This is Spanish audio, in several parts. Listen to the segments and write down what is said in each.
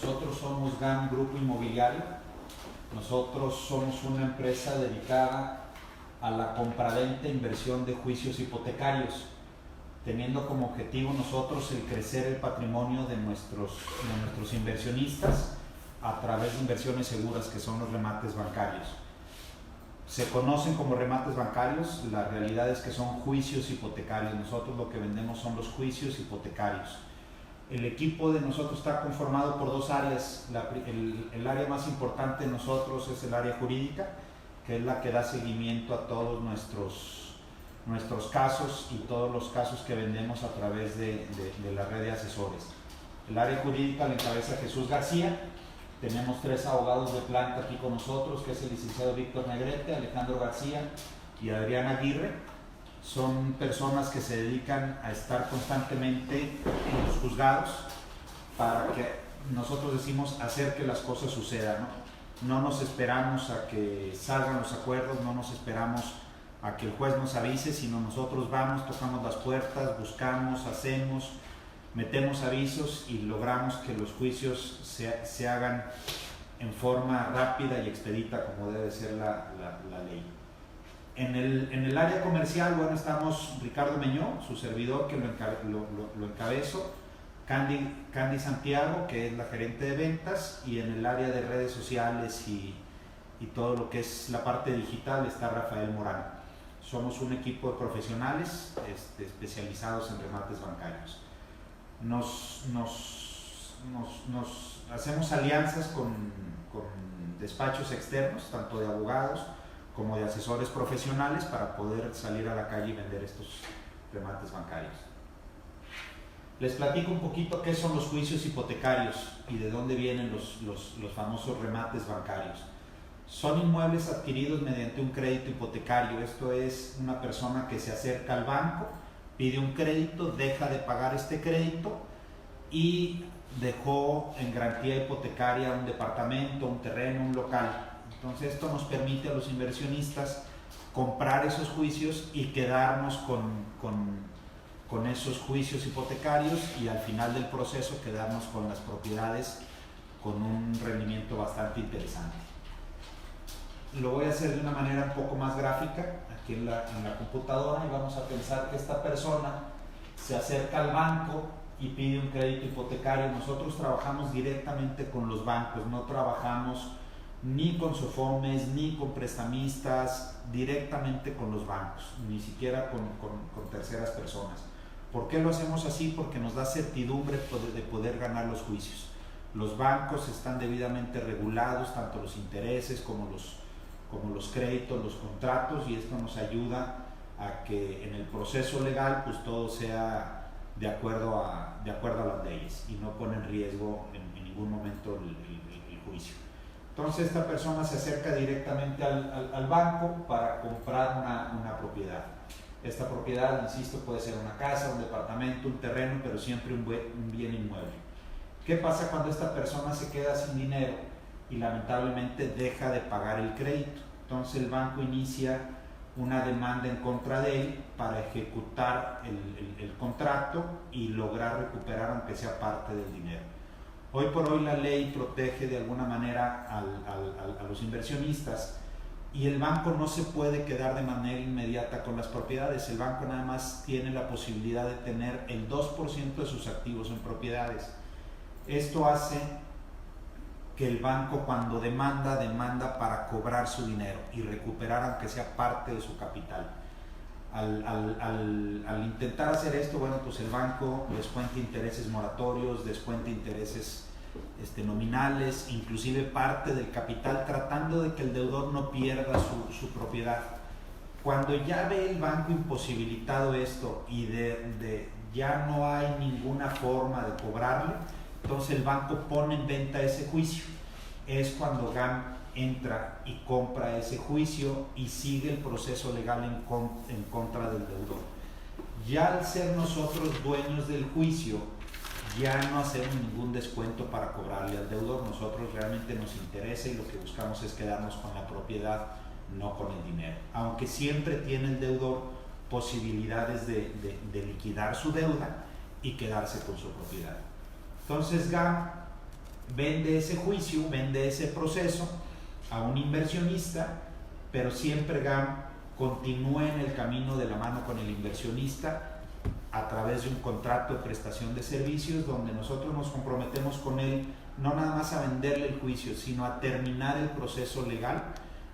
Nosotros somos GAM Grupo Inmobiliario. Nosotros somos una empresa dedicada a la compraventa e inversión de juicios hipotecarios, teniendo como objetivo nosotros el crecer el patrimonio de nuestros inversionistas a través de inversiones seguras, que son los remates bancarios. Se conocen como remates bancarios, la realidad es que son juicios hipotecarios. Nosotros lo que vendemos son los juicios hipotecarios. El equipo de nosotros está conformado por dos áreas. El área más importante de nosotros es el área jurídica, que es la que da seguimiento a todos nuestros casos y todos los casos que vendemos a través de la red de asesores. El área jurídica la encabeza Jesús García. Tenemos 3 abogados de planta aquí con nosotros, que es el licenciado Víctor Negrete, Alejandro García y Adrián Aguirre. Son personas que se dedican a estar constantemente en los juzgados para que nosotros decimos hacer que las cosas sucedan, ¿no? No nos esperamos a que salgan los acuerdos, no nos esperamos a que el juez nos avise, sino nosotros vamos, tocamos las puertas, buscamos, hacemos, metemos avisos y logramos que los juicios se hagan en forma rápida y expedita, como debe ser la ley. En el área comercial, bueno, estamos Ricardo Meñó, su servidor, que lo encabezo, Candy Santiago, que es la gerente de ventas, y en el área de redes sociales y todo lo que es la parte digital está Rafael Morán. Somos un equipo de profesionales especializados en remates bancarios. Nos hacemos alianzas con despachos externos, tanto de abogados como de asesores profesionales, para poder salir a la calle y vender estos remates bancarios. Les platico un poquito qué son los juicios hipotecarios y de dónde vienen los famosos remates bancarios. Son inmuebles adquiridos mediante un crédito hipotecario. Esto es una persona que se acerca al banco, pide un crédito, deja de pagar este crédito y dejó en garantía hipotecaria un departamento, un terreno, un local. Entonces esto nos permite a los inversionistas comprar esos juicios y quedarnos con esos juicios hipotecarios, y al final del proceso quedarnos con las propiedades con un rendimiento bastante interesante. Lo voy a hacer de una manera un poco más gráfica aquí en la computadora, y vamos a pensar que esta persona se acerca al banco y pide un crédito hipotecario. Nosotros trabajamos directamente con los bancos, no trabajamos ni con SOFOMES ni con prestamistas, directamente con los bancos, ni siquiera con terceras personas. ¿Por qué lo hacemos así? Porque nos da certidumbre de poder ganar los juicios. Los bancos están debidamente regulados, tanto los intereses como los créditos, los contratos, y esto nos ayuda a que en el proceso legal pues todo sea de acuerdo a las leyes y no pone en riesgo en ningún momento el juicio. Entonces esta persona se acerca directamente al banco para comprar una propiedad. Esta propiedad, insisto, puede ser una casa, un departamento, un terreno, pero siempre un bien inmueble. ¿Qué pasa cuando esta persona se queda sin dinero y lamentablemente deja de pagar el crédito? Entonces el banco inicia una demanda en contra de él para ejecutar el contrato y lograr recuperar aunque sea parte del dinero. Hoy por hoy la ley protege de alguna manera a los inversionistas, y el banco no se puede quedar de manera inmediata con las propiedades. El banco nada más tiene la posibilidad de tener el 2% de sus activos en propiedades. Esto hace que el banco, cuando demanda para cobrar su dinero y recuperar aunque sea parte de su capital. Al intentar hacer esto, bueno, pues el banco descuenta intereses moratorios, descuenta intereses nominales, inclusive parte del capital, tratando de que el deudor no pierda su propiedad. Cuando ya ve el banco imposibilitado esto y ya no hay ninguna forma de cobrarle, entonces el banco pone en venta ese juicio. Es cuando GAM entra y compra ese juicio y sigue el proceso legal en contra del deudor. Ya al ser nosotros dueños del juicio, ya no hacemos ningún descuento para cobrarle al deudor. Nosotros realmente nos interesa y lo que buscamos es quedarnos con la propiedad, no con el dinero. Aunque siempre tiene el deudor posibilidades de liquidar su deuda y quedarse con su propiedad. Entonces GAM vende ese juicio, vende ese proceso a un inversionista, pero siempre GAM continúa en el camino de la mano con el inversionista a través de un contrato de prestación de servicios donde nosotros nos comprometemos con él no nada más a venderle el juicio, sino a terminar el proceso legal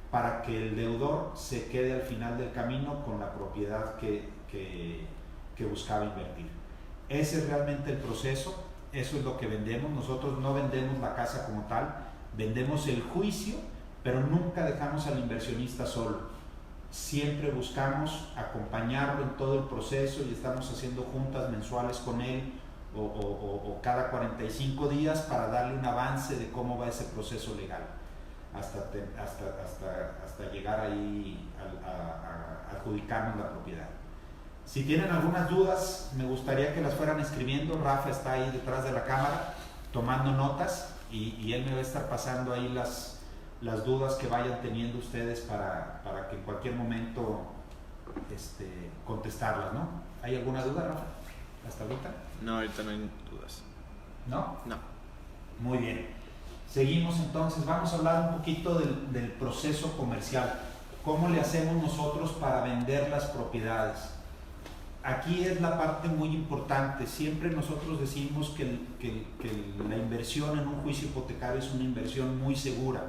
para que el deudor se quede al final del camino con la propiedad que buscaba invertir. Ese es realmente el proceso, eso es lo que vendemos. Nosotros no vendemos la casa como tal, vendemos el juicio, pero nunca dejamos al inversionista solo. Siempre buscamos acompañarlo en todo el proceso y estamos haciendo juntas mensuales con él o cada 45 días para darle un avance de cómo va ese proceso legal hasta llegar ahí a adjudicarnos la propiedad. Si tienen algunas dudas, me gustaría que las fueran escribiendo. Rafa está ahí detrás de la cámara tomando notas y él me va a estar pasando ahí las dudas que vayan teniendo ustedes para que en cualquier momento contestarlas, ¿no? ¿Hay alguna duda, Rafa? ¿Hasta ahorita? No, ahorita no hay dudas. ¿No? No. Muy bien. Seguimos entonces, vamos a hablar un poquito del proceso comercial. ¿Cómo le hacemos nosotros para vender las propiedades? Aquí es la parte muy importante. Siempre nosotros decimos que la inversión en un juicio hipotecario es una inversión muy segura.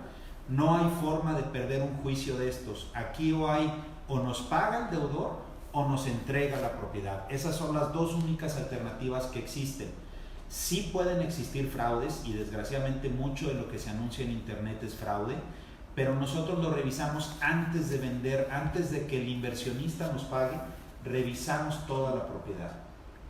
No hay forma de perder un juicio de estos. Aquí o nos paga el deudor o nos entrega la propiedad. Esas son las dos únicas alternativas que existen. Sí pueden existir fraudes y desgraciadamente mucho de lo que se anuncia en internet es fraude, pero nosotros lo revisamos antes de vender, antes de que el inversionista nos pague, revisamos toda la propiedad.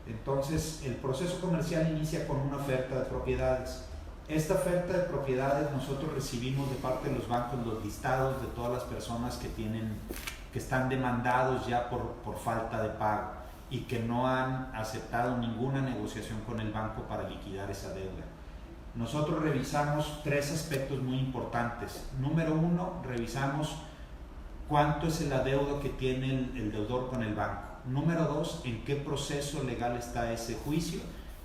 Entonces el proceso comercial inicia con una oferta de propiedades. Esta oferta de propiedades nosotros recibimos de parte de los bancos los listados de todas las personas que están demandados ya por falta de pago y que no han aceptado ninguna negociación con el banco para liquidar esa deuda. Nosotros revisamos tres aspectos muy importantes. Número uno, revisamos cuánto es el adeudo que tiene el deudor con el banco. Número dos, en qué proceso legal está ese juicio.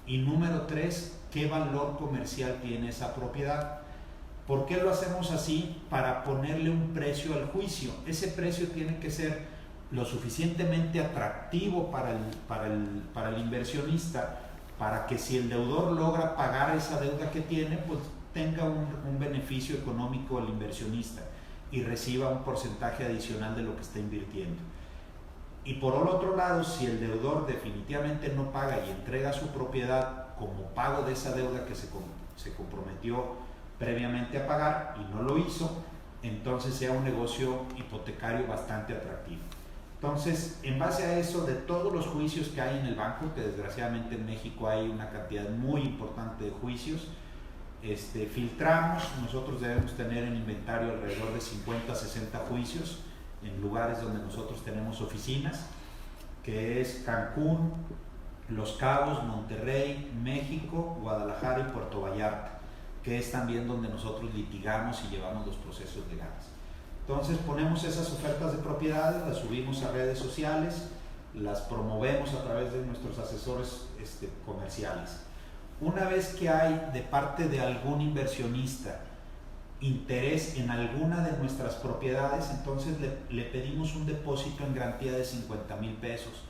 Y número tres, qué valor comercial tiene esa propiedad. ¿Por qué lo hacemos así? Para ponerle un precio al juicio. Ese precio tiene que ser lo suficientemente atractivo para el inversionista, para que si el deudor logra pagar esa deuda que tiene, pues tenga un beneficio económico al inversionista y reciba un porcentaje adicional de lo que está invirtiendo. Y por el otro lado, si el deudor definitivamente no paga y entrega su propiedad como pago de esa deuda que se comprometió previamente a pagar y no lo hizo, entonces sea un negocio hipotecario bastante atractivo. Entonces, en base a eso, de todos los juicios que hay en el banco, que desgraciadamente en México hay una cantidad muy importante de juicios, filtramos. Nosotros debemos tener en inventario alrededor de 50 a 60 juicios en lugares donde nosotros tenemos oficinas, que es Cancún, Los Cabos, Monterrey, México, Guadalajara y Puerto Vallarta, que es también donde nosotros litigamos y llevamos los procesos legales. Entonces ponemos esas ofertas de propiedades, las subimos a redes sociales, las promovemos a través de nuestros asesores comerciales. Una vez que hay de parte de algún inversionista interés en alguna de nuestras propiedades, entonces le pedimos un depósito en garantía de 50,000 pesos.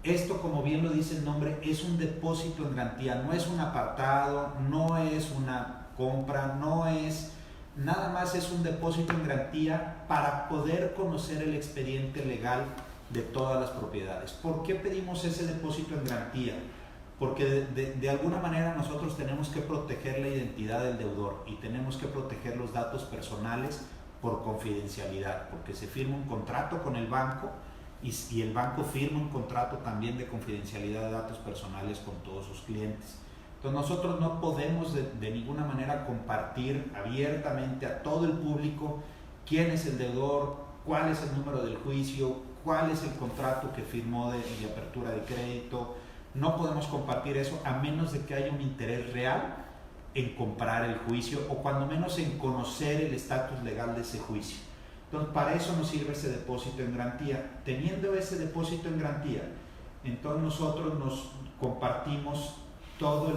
Esto, como bien lo dice el nombre, es un depósito en garantía, no es un apartado, no es una compra, no es nada más, es un depósito en garantía para poder conocer el expediente legal de todas las propiedades. ¿Por qué pedimos ese depósito en garantía? Porque de alguna manera nosotros tenemos que proteger la identidad del deudor y tenemos que proteger los datos personales por confidencialidad, porque se firma un contrato con el banco y el banco firma un contrato también de confidencialidad de datos personales con todos sus clientes. Entonces nosotros no podemos de ninguna manera compartir abiertamente a todo el público quién es el deudor, cuál es el número del juicio, cuál es el contrato que firmó de apertura de crédito. No podemos compartir eso a menos de que haya un interés real en comprar el juicio o cuando menos en conocer el estatus legal de ese juicio. Entonces, para eso nos sirve ese depósito en garantía. Teniendo ese depósito en garantía, entonces nosotros nos compartimos todo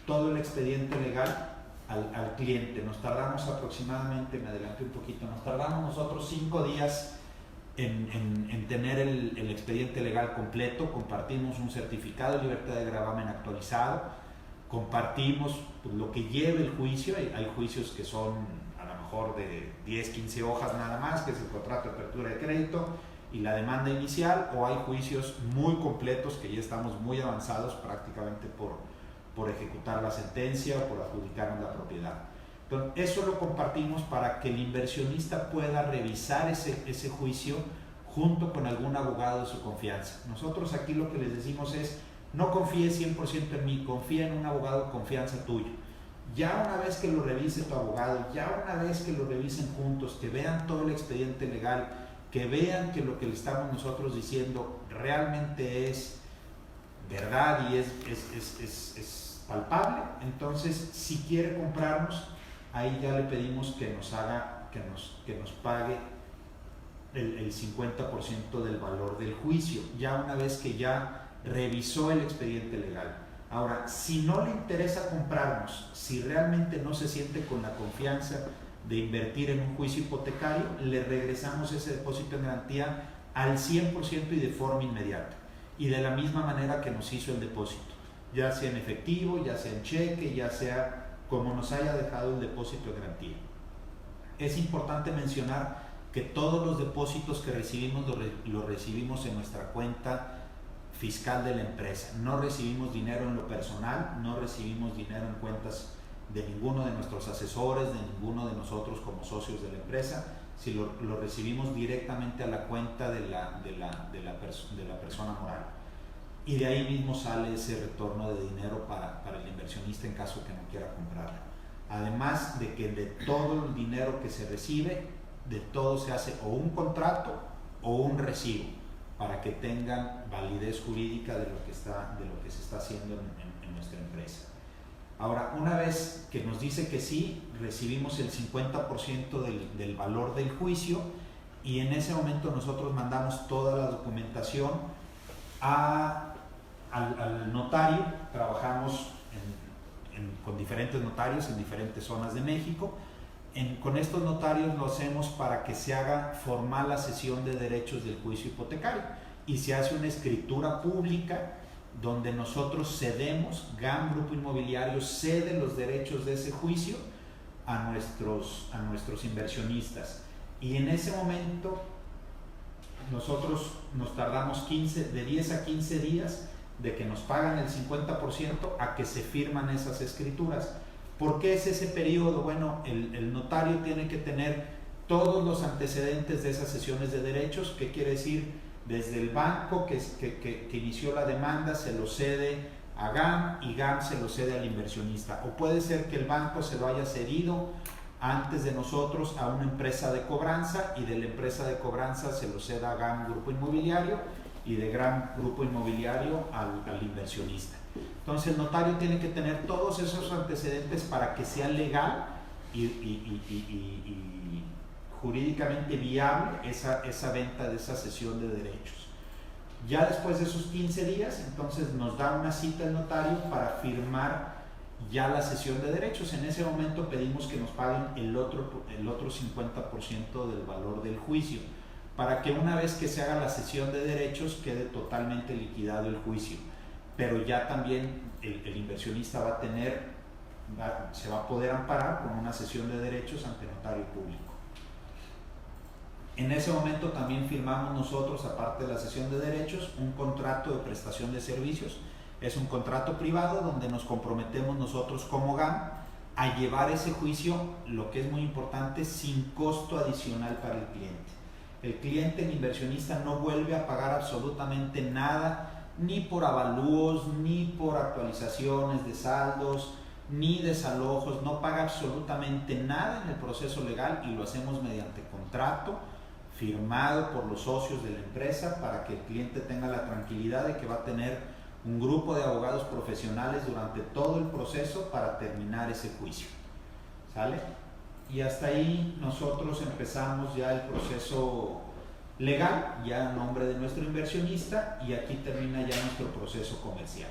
todo el expediente legal al cliente. Nos tardamos aproximadamente, me adelanté un poquito, nos tardamos nosotros 5 días en tener el expediente legal completo. Compartimos un certificado de libertad de gravamen actualizado, compartimos pues, lo que lleva el juicio. Hay juicios que son a lo mejor de 10, 15 hojas nada más, que es el contrato de apertura de crédito y la demanda inicial, o hay juicios muy completos que ya estamos muy avanzados prácticamente por ejecutar la sentencia o por adjudicarnos la propiedad. Entonces, eso lo compartimos para que el inversionista pueda revisar ese juicio junto con algún abogado de su confianza. Nosotros aquí lo que les decimos es, no confíes 100% en mí, confía en un abogado de confianza tuyo. Ya una vez que lo revise tu abogado, ya una vez que lo revisen juntos, que vean todo el expediente legal, que vean que lo que le estamos nosotros diciendo realmente es verdad y es palpable, entonces si quiere comprarnos, ahí ya le pedimos que nos pague el 50% del valor del juicio, ya una vez que ya revisó el expediente legal. Ahora, si no le interesa comprarnos, si realmente no se siente con la confianza de invertir en un juicio hipotecario, le regresamos ese depósito en garantía al 100% y de forma inmediata, y de la misma manera que nos hizo el depósito, ya sea en efectivo, ya sea en cheque, ya sea como nos haya dejado el depósito de garantía. Es importante mencionar que todos los depósitos que recibimos los recibimos en nuestra cuenta fiscal de la empresa. No recibimos dinero en lo personal, no recibimos dinero en cuentas de ninguno de nuestros asesores, de ninguno de nosotros como socios de la empresa, si lo recibimos directamente a la cuenta de la persona moral. Y de ahí mismo sale ese retorno de dinero para el inversionista en caso que no quiera comprarla. Además de que de todo el dinero que se recibe, de todo se hace o un contrato o un recibo, para que tengan validez jurídica de lo que se está haciendo en nuestra empresa. Ahora, una vez que nos dice que sí, recibimos el 50% del valor del juicio, y en ese momento nosotros mandamos toda la documentación al notario. Trabajamos con diferentes notarios en diferentes zonas de México. Con estos notarios lo hacemos para que se haga formal la cesión de derechos del juicio hipotecario, y se hace una escritura pública donde nosotros cedemos, GAM Grupo Inmobiliario cede los derechos de ese juicio a nuestros inversionistas, y en ese momento nosotros nos tardamos de 10 a 15 días de que nos pagan el 50% a que se firman esas escrituras. ¿Por qué es ese periodo? Bueno, el notario tiene que tener todos los antecedentes de esas cesiones de derechos. ¿Qué quiere decir? Desde el banco que inició la demanda se lo cede a GAM, y GAM se lo cede al inversionista. O puede ser que el banco se lo haya cedido antes de nosotros a una empresa de cobranza, y de la empresa de cobranza se lo ceda a GAM Grupo Inmobiliario, y de GAM Grupo Inmobiliario al inversionista. Entonces el notario tiene que tener todos esos antecedentes para que sea legal y jurídicamente viable esa venta de esa cesión de derechos. Ya después de esos 15 días, entonces nos da una cita el notario para firmar ya la cesión de derechos. En ese momento pedimos que nos paguen el otro 50% del valor del juicio, para que una vez que se haga la cesión de derechos quede totalmente liquidado el juicio. Pero ya también el inversionista se va a poder amparar con una cesión de derechos ante notario público. En ese momento también firmamos nosotros, aparte de la cesión de derechos, un contrato de prestación de servicios. Es un contrato privado donde nos comprometemos nosotros como GAM a llevar ese juicio, lo que es muy importante, sin costo adicional para el cliente. El cliente, el inversionista, no vuelve a pagar absolutamente nada, ni por avalúos, ni por actualizaciones de saldos, ni desalojos. No paga absolutamente nada en el proceso legal, y lo hacemos mediante contrato firmado por los socios de la empresa, para que el cliente tenga la tranquilidad de que va a tener un grupo de abogados profesionales durante todo el proceso para terminar ese juicio. ¿Sale? Y hasta ahí nosotros empezamos ya el proceso legal, ya a nombre de nuestro inversionista, y aquí termina ya nuestro proceso comercial.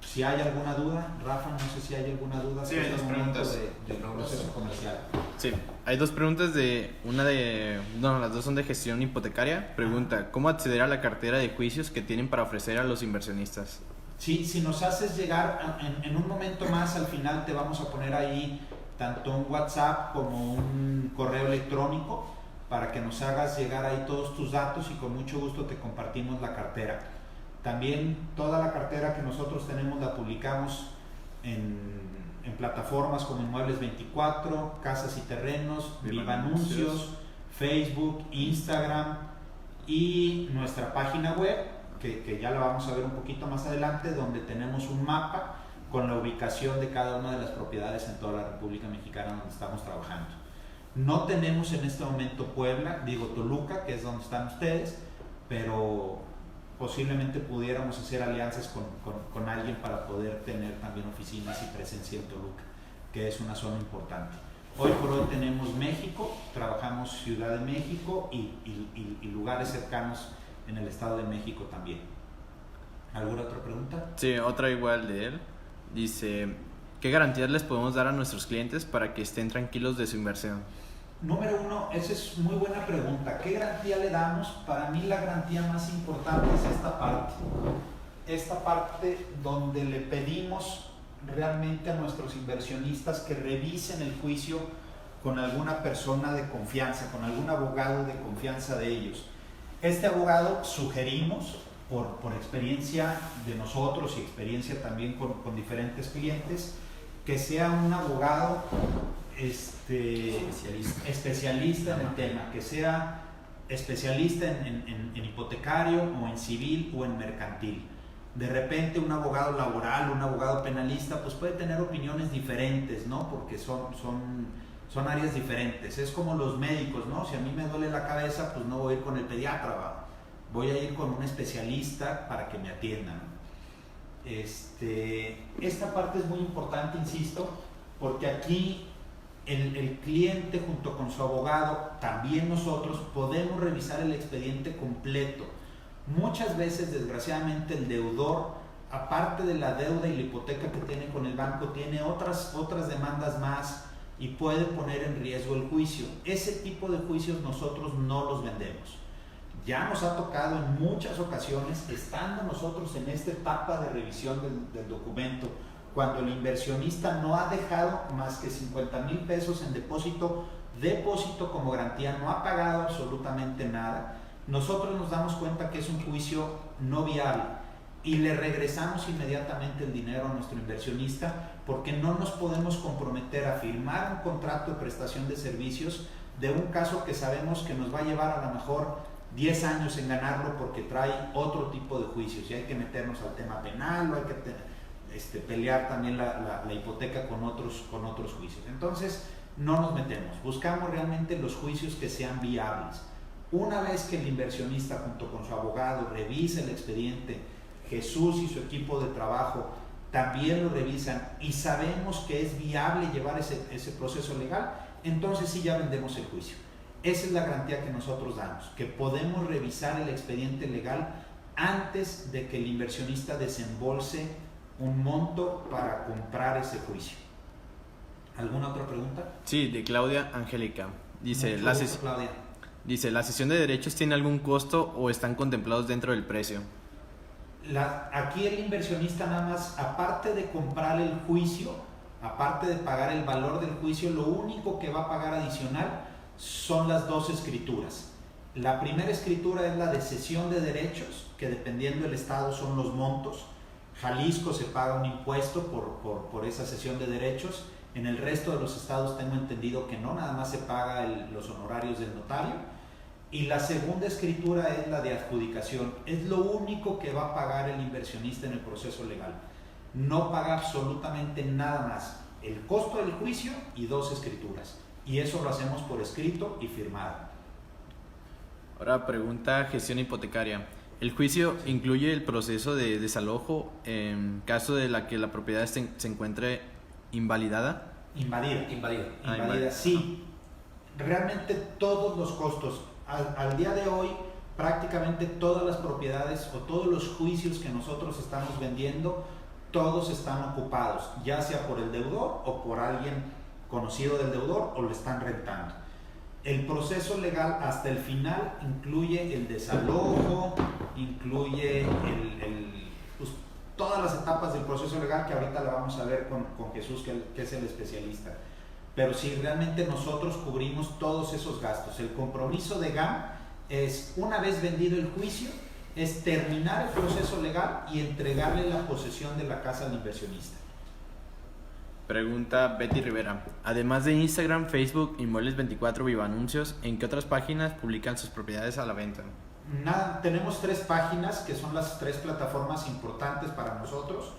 Si hay alguna duda, Rafa, no sé si hay alguna duda. Sí, hay dos preguntas. Del proceso comercial. Sí, hay dos preguntas las dos son de gestión hipotecaria. Pregunta, ¿cómo acceder a la cartera de juicios que tienen para ofrecer a los inversionistas? Sí, si nos haces llegar, en un momento más al final te vamos a poner ahí tanto un WhatsApp como un correo electrónico para que nos hagas llegar ahí todos tus datos y con mucho gusto te compartimos la cartera. También toda la cartera que nosotros tenemos la publicamos en plataformas como Inmuebles 24, Casas y Terrenos, Viva Anuncios, Facebook, Instagram y nuestra página web, que ya la vamos a ver un poquito más adelante, donde tenemos un mapa con la ubicación de cada una de las propiedades en toda la República Mexicana donde estamos trabajando. No tenemos en este momento Toluca, que es donde están ustedes, pero posiblemente pudiéramos hacer alianzas con alguien para poder tener también oficinas y presencia en Toluca, que es una zona importante. Hoy por hoy tenemos México, trabajamos Ciudad de México y lugares cercanos en el Estado de México también. ¿Alguna otra pregunta? Sí, otra igual de él. Dice, ¿qué garantías les podemos dar a nuestros clientes para que estén tranquilos de su inversión? Número uno, esa es muy buena pregunta. ¿Qué garantía le damos? Para mí la garantía más importante es esta parte. Esta parte donde le pedimos realmente a nuestros inversionistas que revisen el juicio con alguna persona de confianza, con algún abogado de confianza de ellos. Este abogado sugerimos, por experiencia de nosotros y experiencia también con diferentes clientes, que sea un abogado especialista en el tema, que sea especialista en hipotecario o en civil o en mercantil. De repente un abogado laboral, un abogado penalista, pues puede tener opiniones diferentes, ¿no? Porque son áreas diferentes. Es como los médicos, ¿no? Si a mí me duele la cabeza, pues no voy a ir con el pediatra, voy a ir con un especialista para que me atiendan. Esta parte es muy importante, insisto, porque aquí el cliente junto con su abogado, también nosotros podemos revisar el expediente completo. Muchas veces, desgraciadamente, el deudor, aparte de la deuda y la hipoteca que tiene con el banco, tiene otras demandas más y puede poner en riesgo el juicio. Ese tipo de juicios nosotros no los vendemos. Ya nos ha tocado en muchas ocasiones, estando nosotros en esta etapa de revisión del documento, cuando el inversionista no ha dejado más que 50,000 pesos en depósito como garantía, no ha pagado absolutamente nada, nosotros nos damos cuenta que es un juicio no viable y le regresamos inmediatamente el dinero a nuestro inversionista, porque no nos podemos comprometer a firmar un contrato de prestación de servicios de un caso que sabemos que nos va a llevar a lo mejor 10 años en ganarlo, porque trae otro tipo de juicios y hay que meternos al tema penal o hay que pelear también la hipoteca con otros juicios. Entonces no nos metemos, buscamos realmente los juicios que sean viables. Una vez que el inversionista junto con su abogado revisa el expediente, Jesús y su equipo de trabajo también lo revisan y sabemos que es viable llevar ese proceso legal, entonces sí ya vendemos el juicio. Esa es la garantía que nosotros damos, que podemos revisar el expediente legal antes de que el inversionista desembolse un monto para comprar ese juicio. ¿Alguna otra pregunta? Sí, de Claudia Angélica. Dice, Claudia. Dice, ¿la cesión de derechos tiene algún costo o están contemplados dentro del precio? Aquí el inversionista nada más, aparte de comprar el juicio, aparte de pagar el valor del juicio, lo único que va a pagar adicional son las dos escrituras. La primera escritura es la de cesión de derechos, que dependiendo del estado son los montos. Jalisco se paga un impuesto por esa cesión de derechos. En el resto de los estados tengo entendido que no, nada más se paga los honorarios del notario. Y la segunda escritura es la de adjudicación. Es lo único que va a pagar el inversionista en el proceso legal. No paga absolutamente nada más. El costo del juicio y dos escrituras. Y eso lo hacemos por escrito y firmado. Ahora pregunta gestión hipotecaria. ¿El juicio incluye el proceso de desalojo en caso de que la propiedad se encuentre invalidada? Invadida, sí. Realmente todos los costos. Al día de hoy, prácticamente todas las propiedades o todos los juicios que nosotros estamos vendiendo, todos están ocupados, ya sea por el deudor o por alguien conocido del deudor o lo están rentando. El proceso legal hasta el final incluye el desalojo, incluye pues, todas las etapas del proceso legal, que ahorita la vamos a ver con Jesús, que es el especialista. Pero si realmente nosotros cubrimos todos esos gastos. El compromiso de GAM es, una vez vendido el juicio, es terminar el proceso legal y entregarle la posesión de la casa al inversionista. Pregunta Betty Rivera. Además de Instagram, Facebook, Inmuebles 24, Viva Anuncios, ¿en qué otras páginas publican sus propiedades a la venta? Nada, tenemos 3 páginas que son las 3 plataformas importantes para nosotros,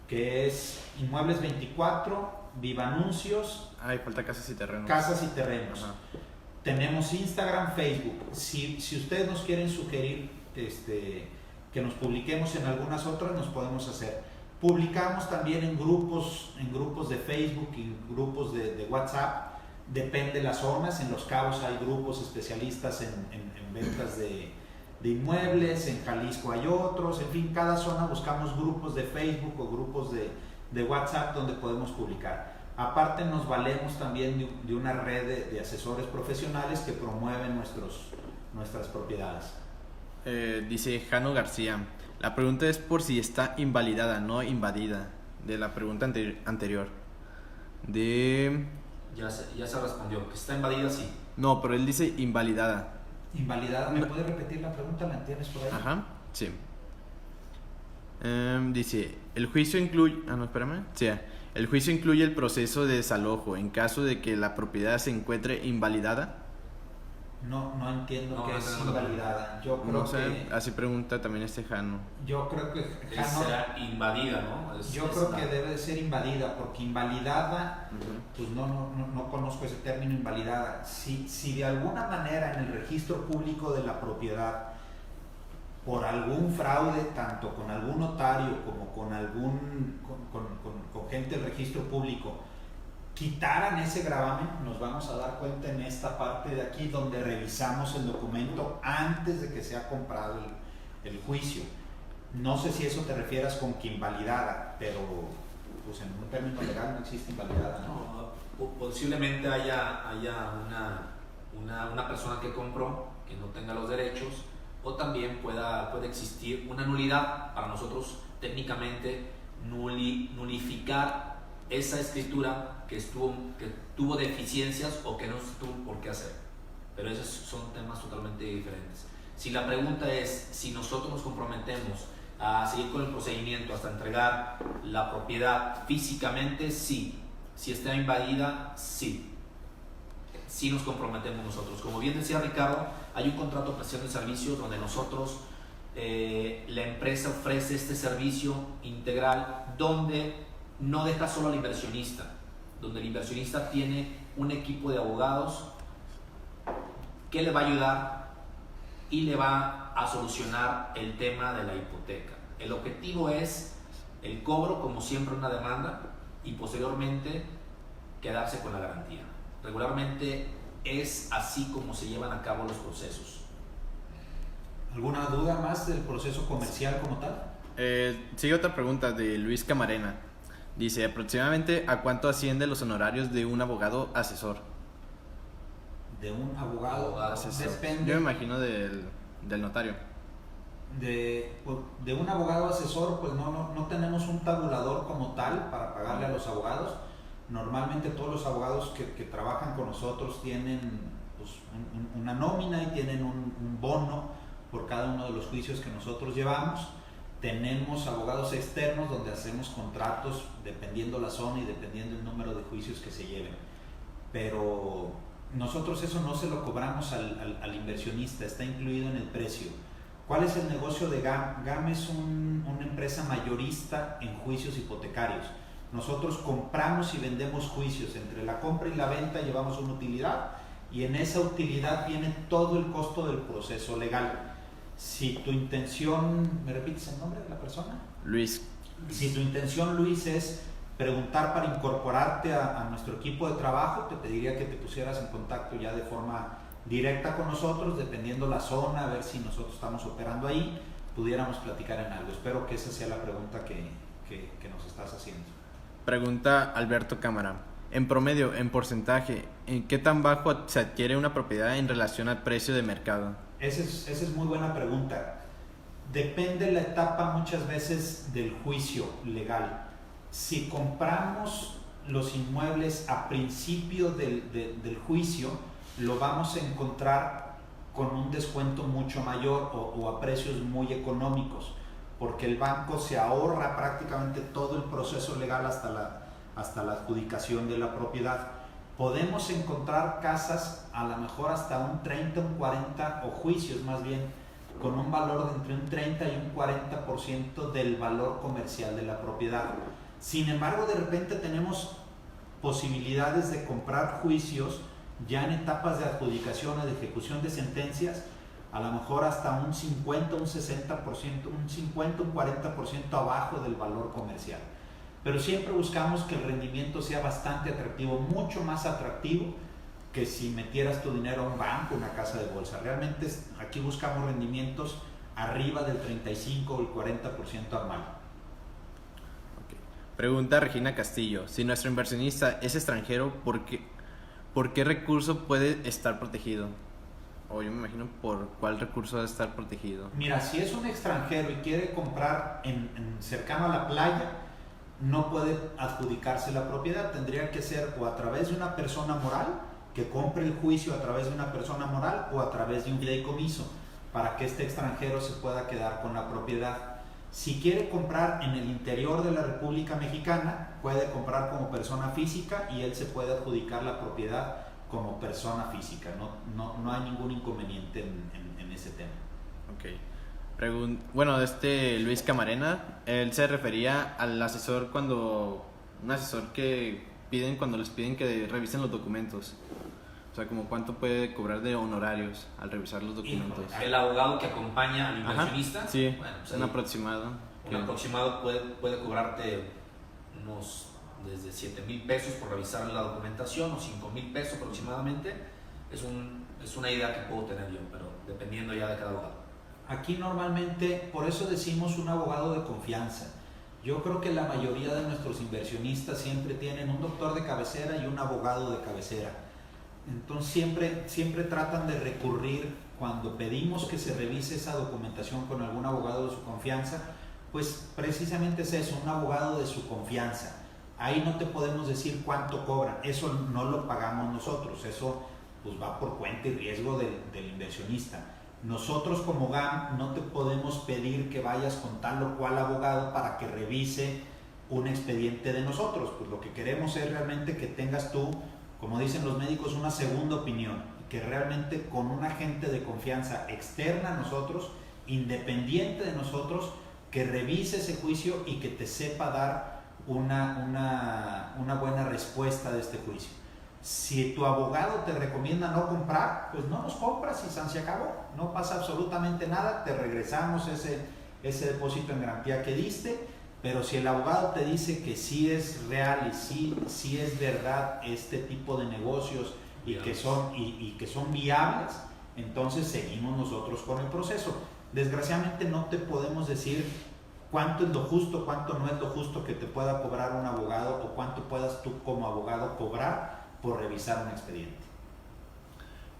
que es Inmuebles 24, Viva Anuncios. Ay, falta Casas y Terrenos. Casas y Terrenos. Ajá. Tenemos Instagram, Facebook. Si ustedes nos quieren sugerir que nos publiquemos en algunas otras, nos podemos hacer. Publicamos también en grupos de Facebook y en grupos de WhatsApp. Depende de las zonas. En Los Cabos hay grupos especialistas en ventas de inmuebles. En Jalisco hay otros. En fin, cada zona buscamos grupos de Facebook o grupos de WhatsApp donde podemos publicar. Aparte, nos valemos también de una red de asesores profesionales que promueven nuestras propiedades. Dice Jano García. La pregunta es por si está invalidada, no invadida, de la pregunta anterior. Ya se respondió, que está invadida, sí. No, pero él dice invalidada. ¿Invalidada? ¿Me puede repetir la pregunta? ¿La entiendes por ahí? Ajá, sí. Dice, el juicio incluye... no, espérame. Sí, el juicio incluye el proceso de desalojo en caso de que la propiedad se encuentre invalidada. No entiendo qué es entiendo. invalidada. Yo creo No sé, así pregunta también Jano. Yo creo que Jano, Será invadida, ¿no? yo creo que debe de ser invalida, porque invalidada, pues no conozco ese término invalidada. Si de alguna manera en el registro público de la propiedad, por algún fraude, tanto con algún notario como con gente del registro público, quitaran ese gravamen, nos vamos a dar cuenta en esta parte de aquí donde revisamos el documento antes de que sea comprado el juicio. No sé si eso te refieras con que invalidada, pero pues en un término legal no existe invalidada, ¿no? Posiblemente haya una persona que compró que no tenga los derechos, o también puede existir una nulidad. Para nosotros técnicamente nulificar esa escritura que tuvo deficiencias o que no tuvo por qué hacer. Pero esos son temas totalmente diferentes. Si la pregunta es si nosotros nos comprometemos a seguir con el procedimiento hasta entregar la propiedad físicamente, sí. Si está invadida, sí. Sí nos comprometemos nosotros. Como bien decía Ricardo, hay un contrato de prestación de servicios donde nosotros, la empresa ofrece este servicio integral donde no deja solo al inversionista, donde el inversionista tiene un equipo de abogados que le va a ayudar y le va a solucionar el tema de la hipoteca. El objetivo es el cobro, como siempre, una demanda, y posteriormente quedarse con la garantía. Regularmente es así como se llevan a cabo los procesos. ¿Alguna duda más del proceso comercial como tal? Sigue otra pregunta de Luis Camarena. Dice, aproximadamente ¿a cuánto ascienden los honorarios de un abogado asesor? De un abogado Asesor. depende. Yo me imagino del notario. De un abogado asesor, pues no tenemos un tabulador como tal para pagarle a los abogados. Normalmente todos los abogados que trabajan con nosotros tienen pues, una nómina y tienen un bono por cada uno de los juicios que nosotros llevamos. Tenemos abogados externos donde hacemos contratos dependiendo la zona y dependiendo el número de juicios que se lleven. Pero nosotros eso no se lo cobramos al inversionista, está incluido en el precio. ¿Cuál es el negocio de GAM? GAM es una empresa mayorista en juicios hipotecarios. Nosotros compramos y vendemos juicios. Entre la compra y la venta llevamos una utilidad y en esa utilidad viene todo el costo del proceso legal. Si tu intención, ¿me repites el nombre de la persona? Luis. Si tu intención, Luis, es preguntar para incorporarte a nuestro equipo de trabajo, te pediría que te pusieras en contacto ya de forma directa con nosotros, dependiendo la zona, a ver si nosotros estamos operando ahí, pudiéramos platicar en algo. Espero que esa sea la pregunta que que nos estás haciendo. Pregunta Alberto Cámara. En promedio, en porcentaje, ¿en qué tan bajo se adquiere una propiedad en relación al precio de mercado? Esa es muy buena pregunta. Depende la etapa muchas veces del juicio legal. Si compramos los inmuebles a principio del juicio, lo vamos a encontrar con un descuento mucho mayor o a precios muy económicos, porque el banco se ahorra prácticamente todo el proceso legal hasta la adjudicación de la propiedad. Podemos encontrar casas a lo mejor hasta un 30, un 40 o juicios más bien con un valor de entre un 30 y un 40% del valor comercial de la propiedad. Sin embargo, de repente tenemos posibilidades de comprar juicios ya en etapas de adjudicación o de ejecución de sentencias, a lo mejor hasta un 50, un 60%, un 50, un 40% abajo del valor comercial. Pero siempre buscamos que el rendimiento sea bastante atractivo, mucho más atractivo que si metieras tu dinero a un banco, una casa de bolsa. Realmente aquí buscamos rendimientos arriba del 35 o el 40% anual. Okay. Pregunta Regina Castillo. Si nuestro inversionista es extranjero, ¿por qué recurso puede estar protegido? O yo me imagino por cuál recurso debe estar protegido. Mira, si es un extranjero y quiere comprar cercano a la playa, no puede adjudicarse la propiedad. Tendría que ser o a través de una persona moral, que compre el juicio a través de una persona moral, o a través de un fideicomiso, para que este extranjero se pueda quedar con la propiedad. Si quiere comprar en el interior de la República Mexicana, puede comprar como persona física y él se puede adjudicar la propiedad como persona física. No hay ningún inconveniente en ese tema. Ok. Luis Camarena, él se refería al asesor un asesor que piden cuando les piden que revisen los documentos. O sea, como cuánto puede cobrar de honorarios al revisar los documentos. El abogado que acompaña al inversionista. Ajá, sí, bueno, pues un aproximado. Un aproximado puede cobrarte unos desde 7,000 pesos por revisar la documentación o 5,000 pesos aproximadamente. Es una idea que puedo tener yo, pero dependiendo ya de cada abogado. Aquí normalmente, por eso decimos un abogado de confianza. Yo creo que la mayoría de nuestros inversionistas siempre tienen un doctor de cabecera y un abogado de cabecera. Entonces siempre tratan de recurrir cuando pedimos que se revise esa documentación con algún abogado de su confianza, pues precisamente es eso, un abogado de su confianza. Ahí no te podemos decir cuánto cobran, eso no lo pagamos nosotros, eso pues va por cuenta y riesgo del inversionista. Nosotros como GAM no te podemos pedir que vayas con tal o cual abogado para que revise un expediente de nosotros. Pues lo que queremos es realmente que tengas tú, como dicen los médicos, una segunda opinión, que realmente con un agente de confianza externa a nosotros, independiente de nosotros, que revise ese juicio y que te sepa dar una buena respuesta de este juicio. Si tu abogado te recomienda no comprar, pues no nos compras y se acabó. No pasa absolutamente nada, te regresamos ese depósito en garantía que diste, pero si el abogado te dice que sí es real y sí es verdad este tipo de negocios y que son viables, entonces seguimos nosotros con el proceso. Desgraciadamente no te podemos decir cuánto es lo justo, cuánto no es lo justo que te pueda cobrar un abogado o cuánto puedas tú como abogado cobrar por revisar un expediente.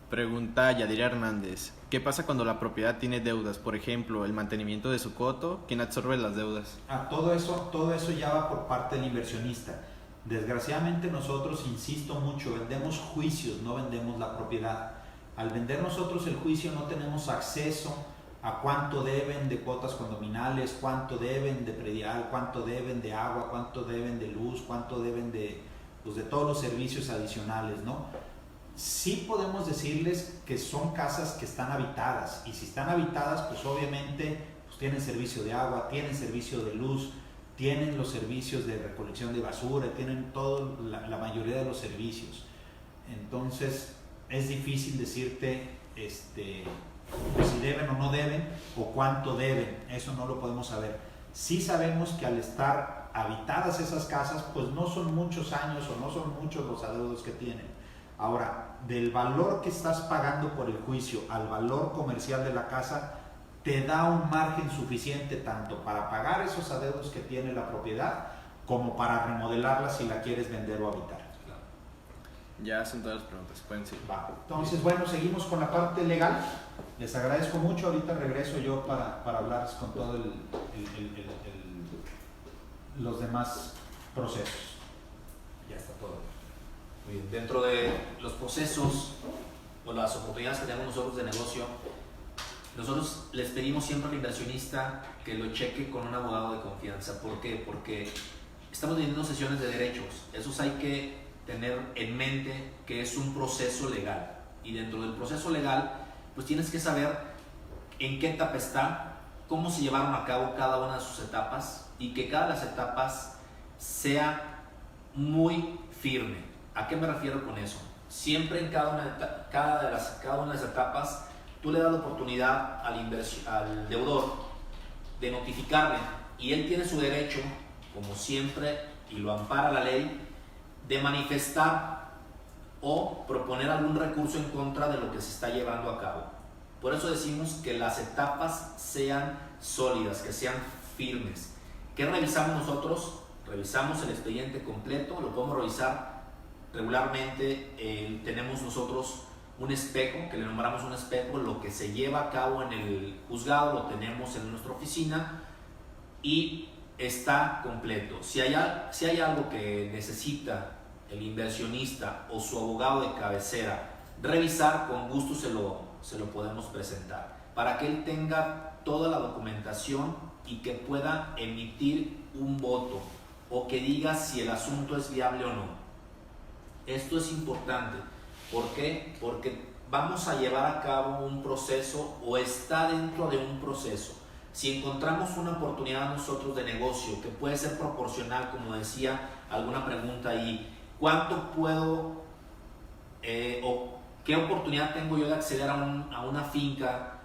Pregunta Yadira Hernández. ¿Qué pasa cuando la propiedad tiene deudas? Por ejemplo, el mantenimiento de su coto. ¿Quién absorbe las deudas? Todo eso ya va por parte del inversionista. Desgraciadamente nosotros, insisto mucho, vendemos juicios, no vendemos la propiedad. Al vender nosotros el juicio no tenemos acceso a cuánto deben de cuotas condominales, cuánto deben de predial, cuánto deben de agua, cuánto deben de luz, cuánto deben de todos los servicios adicionales, ¿no? Sí podemos decirles que son casas que están habitadas, y si están habitadas, pues obviamente pues tienen servicio de agua, tienen servicio de luz, tienen los servicios de recolección de basura, tienen la mayoría de los servicios. Entonces es difícil decirte si deben o no deben o cuánto deben, eso no lo podemos saber. Sí sabemos que al estar habitadas esas casas, pues no son muchos años o no son muchos los adeudos que tienen. Ahora, del valor que estás pagando por el juicio al valor comercial de la casa, te da un margen suficiente tanto para pagar esos adeudos que tiene la propiedad como para remodelarla si la quieres vender o habitar. Ya son todas las preguntas, pueden seguir. Va. Entonces, bueno, seguimos con la parte legal. Les agradezco mucho. Ahorita regreso yo para hablar con todo los demás procesos. Ya está todo. Muy bien. Dentro de los procesos o las oportunidades que tenemos nosotros de negocio, nosotros les pedimos siempre al inversionista que lo cheque con un abogado de confianza. ¿Por qué? Porque estamos teniendo sesiones de derechos. Esos hay que tener en mente que es un proceso legal. Y dentro del proceso legal, pues tienes que saber en qué etapa está, cómo se llevaron a cabo cada una de sus etapas y que cada de las etapas sea muy firme. ¿A qué me refiero con eso? Siempre en cada una de las etapas tú le das la oportunidad al deudor de notificarle y él tiene su derecho, como siempre, y lo ampara la ley, de manifestar o proponer algún recurso en contra de lo que se está llevando a cabo. Por eso decimos que las etapas sean sólidas, que sean firmes. ¿Qué revisamos nosotros? Revisamos el expediente completo, lo podemos revisar regularmente. Tenemos nosotros un espejo, que le nombramos un espejo, lo que se lleva a cabo en el juzgado lo tenemos en nuestra oficina y está completo. Si hay algo que necesita el inversionista o su abogado de cabecera revisar, con gusto se lo podemos presentar para que él tenga toda la documentación y que pueda emitir un voto o que diga si el asunto es viable o no. Esto es importante. ¿Por qué? Porque vamos a llevar a cabo un proceso o está dentro de un proceso. Si encontramos una oportunidad nosotros de negocio que puede ser proporcional, como decía alguna pregunta ahí, ¿cuánto puedo o qué oportunidad tengo yo de acceder a una finca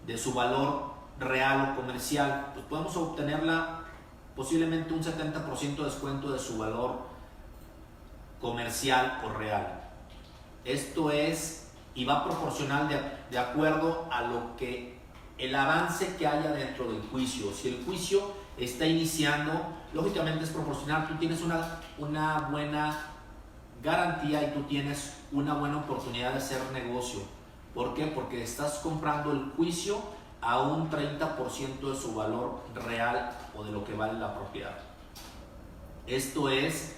de su valor real o comercial? Pues podemos obtenerla posiblemente un 70% de descuento de su valor comercial o real. Esto es y va proporcional de acuerdo a lo que el avance que haya dentro del juicio. Si el juicio está iniciando, lógicamente es proporcional. Tú tienes una buena garantía y tú tienes una buena oportunidad de hacer negocio. ¿Por qué? Porque estás comprando el juicio a un 30% de su valor real o de lo que vale la propiedad. Esto es,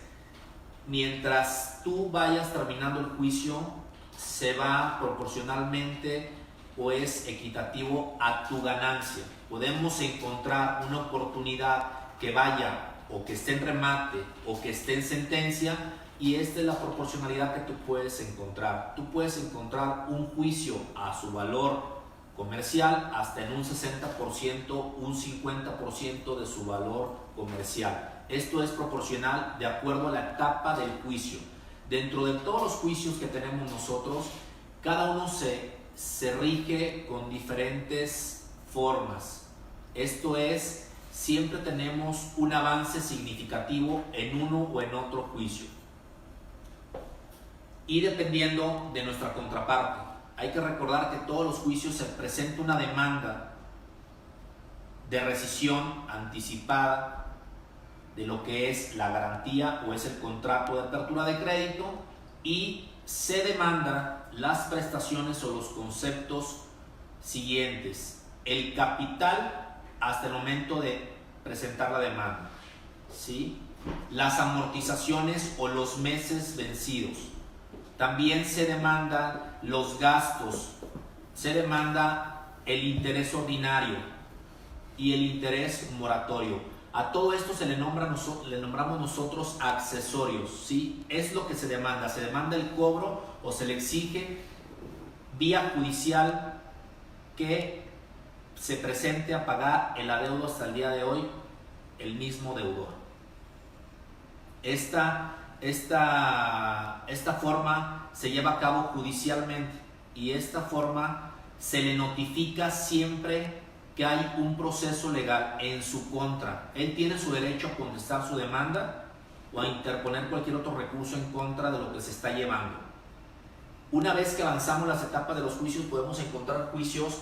mientras tú vayas terminando el juicio, se va proporcionalmente o es equitativo a tu ganancia. Podemos encontrar una oportunidad que vaya o que esté en remate o que esté en sentencia y esta es la proporcionalidad que tú puedes encontrar. Tú puedes encontrar un juicio a su valor comercial hasta en un 60%, un 50% de su valor comercial. Esto es proporcional de acuerdo a la etapa del juicio. Dentro de todos los juicios que tenemos nosotros, cada uno se rige con diferentes formas. Esto es, siempre tenemos un avance significativo en uno o en otro juicio. Y dependiendo de nuestra contraparte, hay que recordar que todos los juicios se presenta una demanda de rescisión anticipada de lo que es la garantía o es el contrato de apertura de crédito y se demanda las prestaciones o los conceptos siguientes: el capital hasta el momento de presentar la demanda, ¿sí? Las amortizaciones o los meses vencidos. También se demandan los gastos, se demanda el interés ordinario y el interés moratorio. A todo esto le nombramos nosotros accesorios, ¿sí? Es lo que se demanda. Se demanda el cobro o se le exige vía judicial que se presente a pagar el adeudo hasta el día de hoy el mismo deudor. Esta forma se lleva a cabo judicialmente y esta forma se le notifica siempre que hay un proceso legal en su contra. Él tiene su derecho a contestar su demanda o a interponer cualquier otro recurso en contra de lo que se está llevando. Una vez que avanzamos las etapas de los juicios, podemos encontrar juicios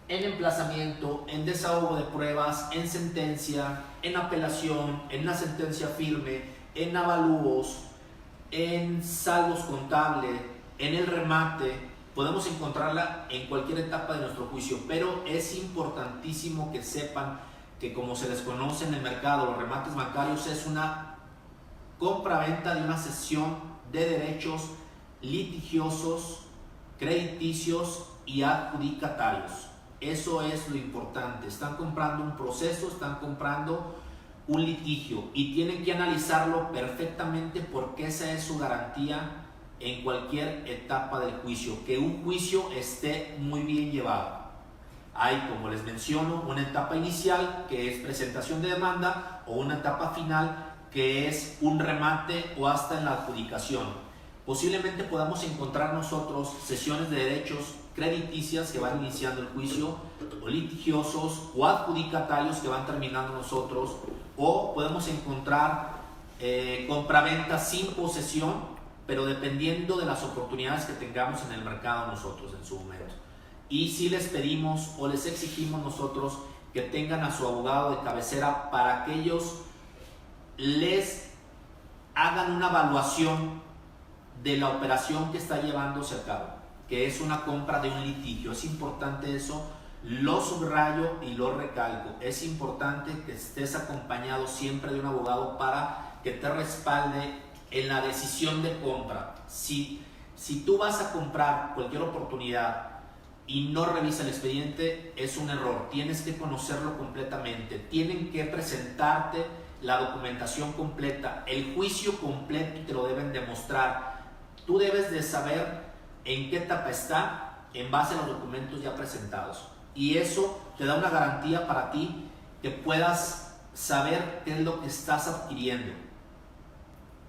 en emplazamiento, en desahogo de pruebas, en sentencia, en apelación, en una sentencia firme, en avalúos, en saldos contables, en el remate. Podemos encontrarla en cualquier etapa de nuestro juicio, pero es importantísimo que sepan que, como se les conoce en el mercado, los remates bancarios es una compra-venta de una cesión de derechos litigiosos, crediticios y adjudicatarios. Eso es lo importante. Están comprando un proceso, están comprando un litigio y tienen que analizarlo perfectamente, porque esa es su garantía en cualquier etapa del juicio, que un juicio esté muy bien llevado. Hay, como les menciono, una etapa inicial, que es presentación de demanda, o una etapa final, que es un remate o hasta en la adjudicación. Posiblemente podamos encontrar nosotros sesiones de derechos crediticias que van iniciando el juicio, o litigiosos o adjudicatarios que van terminando nosotros, o podemos encontrar compraventa sin posesión, pero dependiendo de las oportunidades que tengamos en el mercado nosotros en su momento. Y si les pedimos o les exigimos nosotros que tengan a su abogado de cabecera para que ellos les hagan una evaluación de la operación que está llevándose a cabo, que es una compra de un litigio. Es importante eso, lo subrayo y lo recalco. Es importante que estés acompañado siempre de un abogado para que te respalde en la decisión de compra. Si tú vas a comprar cualquier oportunidad y no revisa el expediente, es un error. Tienes que conocerlo completamente. Tienen que presentarte la documentación completa, el juicio completo, y te lo deben demostrar. Tú debes de saber en qué etapa está en base a los documentos ya presentados. Y eso te da una garantía para ti, que puedas saber qué es lo que estás adquiriendo.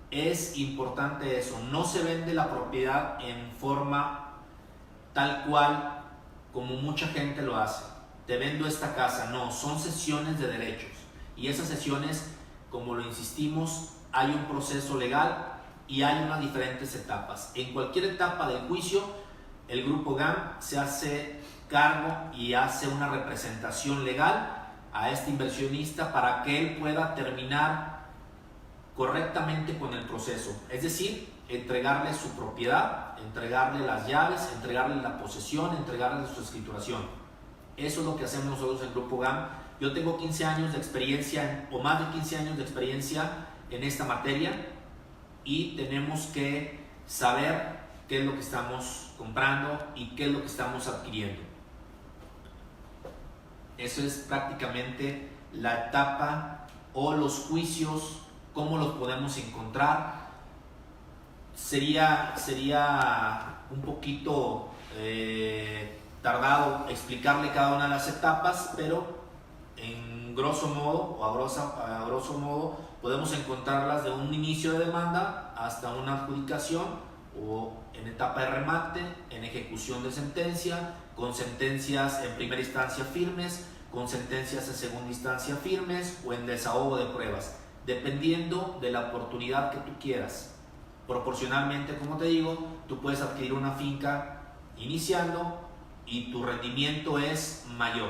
Es importante eso. No se vende la propiedad en forma tal cual como mucha gente lo hace. Te vendo esta casa. No, son sesiones de derechos. Y esas sesiones, como lo insistimos, hay un proceso legal y hay unas diferentes etapas. En cualquier etapa del juicio, el Grupo GAM se hace cargo y hace una representación legal a este inversionista para que él pueda terminar correctamente con el proceso. Es decir, entregarle su propiedad, entregarle las llaves, entregarle la posesión, entregarle su escrituración. Eso es lo que hacemos nosotros en Grupo GAM. Yo tengo 15 años de experiencia, o más de 15 años de experiencia en esta materia, y tenemos que saber qué es lo que estamos comprando y qué es lo que estamos adquiriendo. Eso es prácticamente la etapa o los juicios, cómo los podemos encontrar. Sería un poquito tardado explicarle cada una de las etapas, pero en grosso modo, o a grosso modo, podemos encontrarlas de un inicio de demanda hasta una adjudicación, o en etapa de remate, en ejecución de sentencia, con sentencias en primera instancia firmes, con sentencias en segunda instancia firmes, o en desahogo de pruebas, dependiendo de la oportunidad que tú quieras. Proporcionalmente, como te digo, tú puedes adquirir una finca iniciando y tu rendimiento es mayor,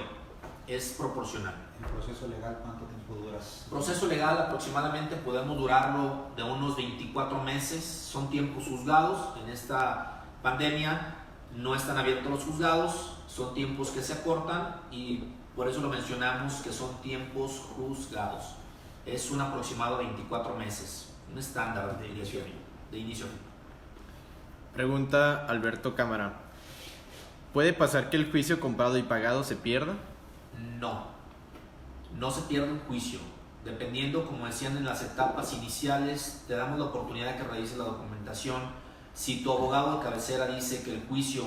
es proporcional. ¿El proceso legal cuánto tiempo duras? El proceso legal aproximadamente podemos durarlo de unos 24 meses, son tiempos juzgados. En esta pandemia no están abiertos los juzgados, son tiempos que se acortan y por eso lo mencionamos, que son tiempos juzgados. Es un aproximado de 24 meses, un estándar de inicio. Pregunta Alberto Cámara: ¿puede pasar que el juicio comprado y pagado se pierda? No se pierde un juicio. Dependiendo, como decían en las etapas iniciales, te damos la oportunidad de que revises la documentación. Si tu abogado de cabecera dice que el juicio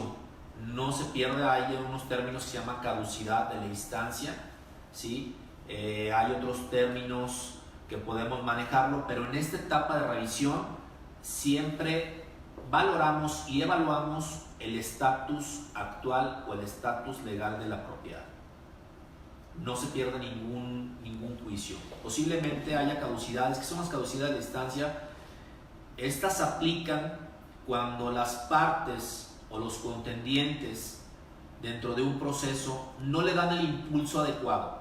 no se pierde, hay unos términos que se llaman caducidad de la instancia, ¿sí? Hay otros términos que podemos manejarlo, pero en esta etapa de revisión siempre valoramos y evaluamos el estatus actual o el estatus legal de la propiedad. No se pierde ningún juicio. Posiblemente haya caducidades. ¿Qué son las caducidades de instancia? Estas se aplican cuando las partes o los contendientes dentro de un proceso no le dan el impulso adecuado.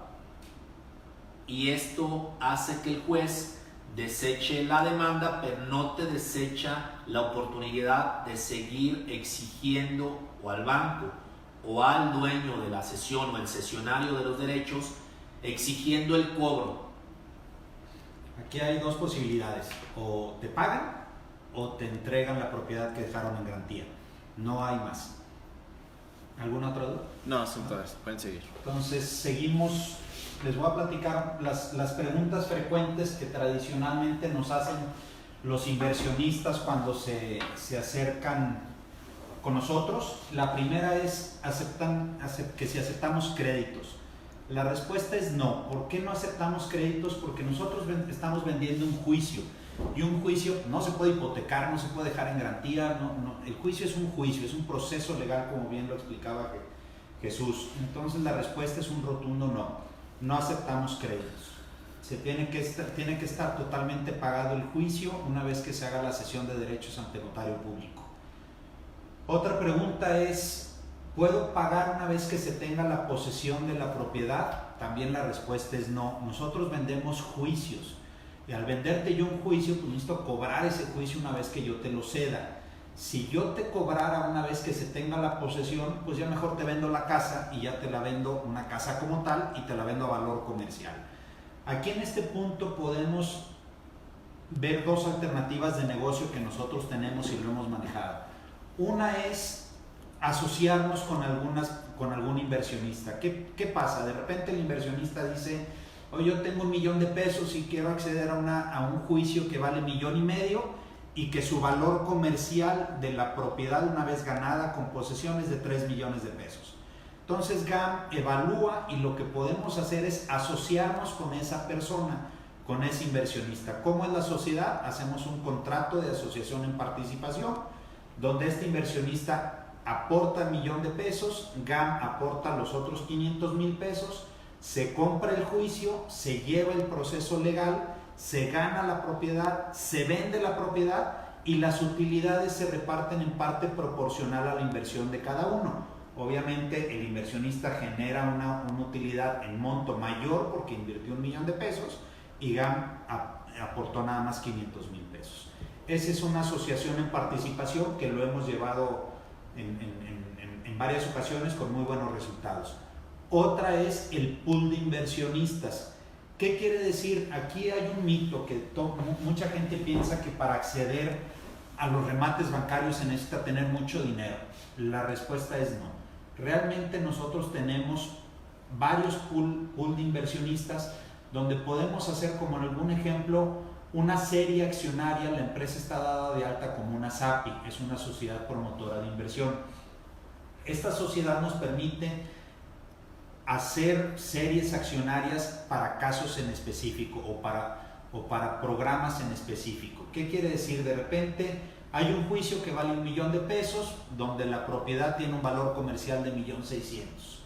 Y esto hace que el juez deseche la demanda, pero no te desecha la oportunidad de seguir exigiendo o al banco o al dueño de la cesión o el cesionario de los derechos, exigiendo el cobro. Aquí hay dos posibilidades: o te pagan o te entregan la propiedad que dejaron en garantía. No hay más. ¿Alguna otra duda? No, son todas. Pueden seguir. Entonces seguimos. Les voy a platicar las preguntas frecuentes que tradicionalmente nos hacen los inversionistas cuando se acercan con nosotros. La primera es que si aceptamos créditos. La respuesta es no. ¿Por qué no aceptamos créditos? Porque nosotros estamos vendiendo un juicio. Y un juicio no se puede hipotecar, no se puede dejar en garantía. El juicio, es un proceso legal, como bien lo explicaba Jesús. Entonces la respuesta es un rotundo no. No aceptamos créditos. Tiene que estar totalmente pagado el juicio una vez que se haga la cesión de derechos ante notario público. Otra pregunta es: ¿puedo pagar una vez que se tenga la posesión de la propiedad? También la respuesta es no. Nosotros vendemos juicios. Y al venderte yo un juicio, pues necesito cobrar ese juicio una vez que yo te lo ceda. Si yo te cobrara una vez que se tenga la posesión, pues ya mejor te vendo la casa y ya te la vendo una casa como tal y te la vendo a valor comercial. Aquí en este punto podemos ver dos alternativas de negocio que nosotros tenemos y lo hemos manejado. Una es asociarnos con algún inversionista. ¿Qué pasa? De repente el inversionista dice: oye, yo tengo $1,000,000 y quiero acceder a un juicio que vale $1,500,000 y que su valor comercial de la propiedad una vez ganada con posesión es de $3,000,000. Entonces GAM evalúa y lo que podemos hacer es asociarnos con esa persona, con ese inversionista. ¿Cómo es la sociedad? Hacemos un contrato de asociación en participación donde este inversionista aporta $1,000,000, GAM aporta los otros $500,000, se compra el juicio, se lleva el proceso legal, se gana la propiedad, se vende la propiedad y las utilidades se reparten en parte proporcional a la inversión de cada uno. Obviamente el inversionista genera una utilidad en monto mayor porque invirtió $1,000,000 y GAM aportó nada más $500,000. Esa es una asociación en participación que lo hemos llevado en varias ocasiones con muy buenos resultados. Otra es el pool de inversionistas. ¿Qué quiere decir? Aquí hay un mito que mucha gente piensa que para acceder a los remates bancarios se necesita tener mucho dinero. La respuesta es no. Realmente nosotros tenemos varios pool de inversionistas donde podemos hacer, como en algún ejemplo, una serie accionaria. La empresa está dada de alta como una SAPI, es una sociedad promotora de inversión. Esta sociedad nos permite hacer series accionarias para casos en específico o para programas en específico. ¿Qué quiere decir? De repente hay un juicio que vale $1,000,000 donde la propiedad tiene un valor comercial de $1,600,000.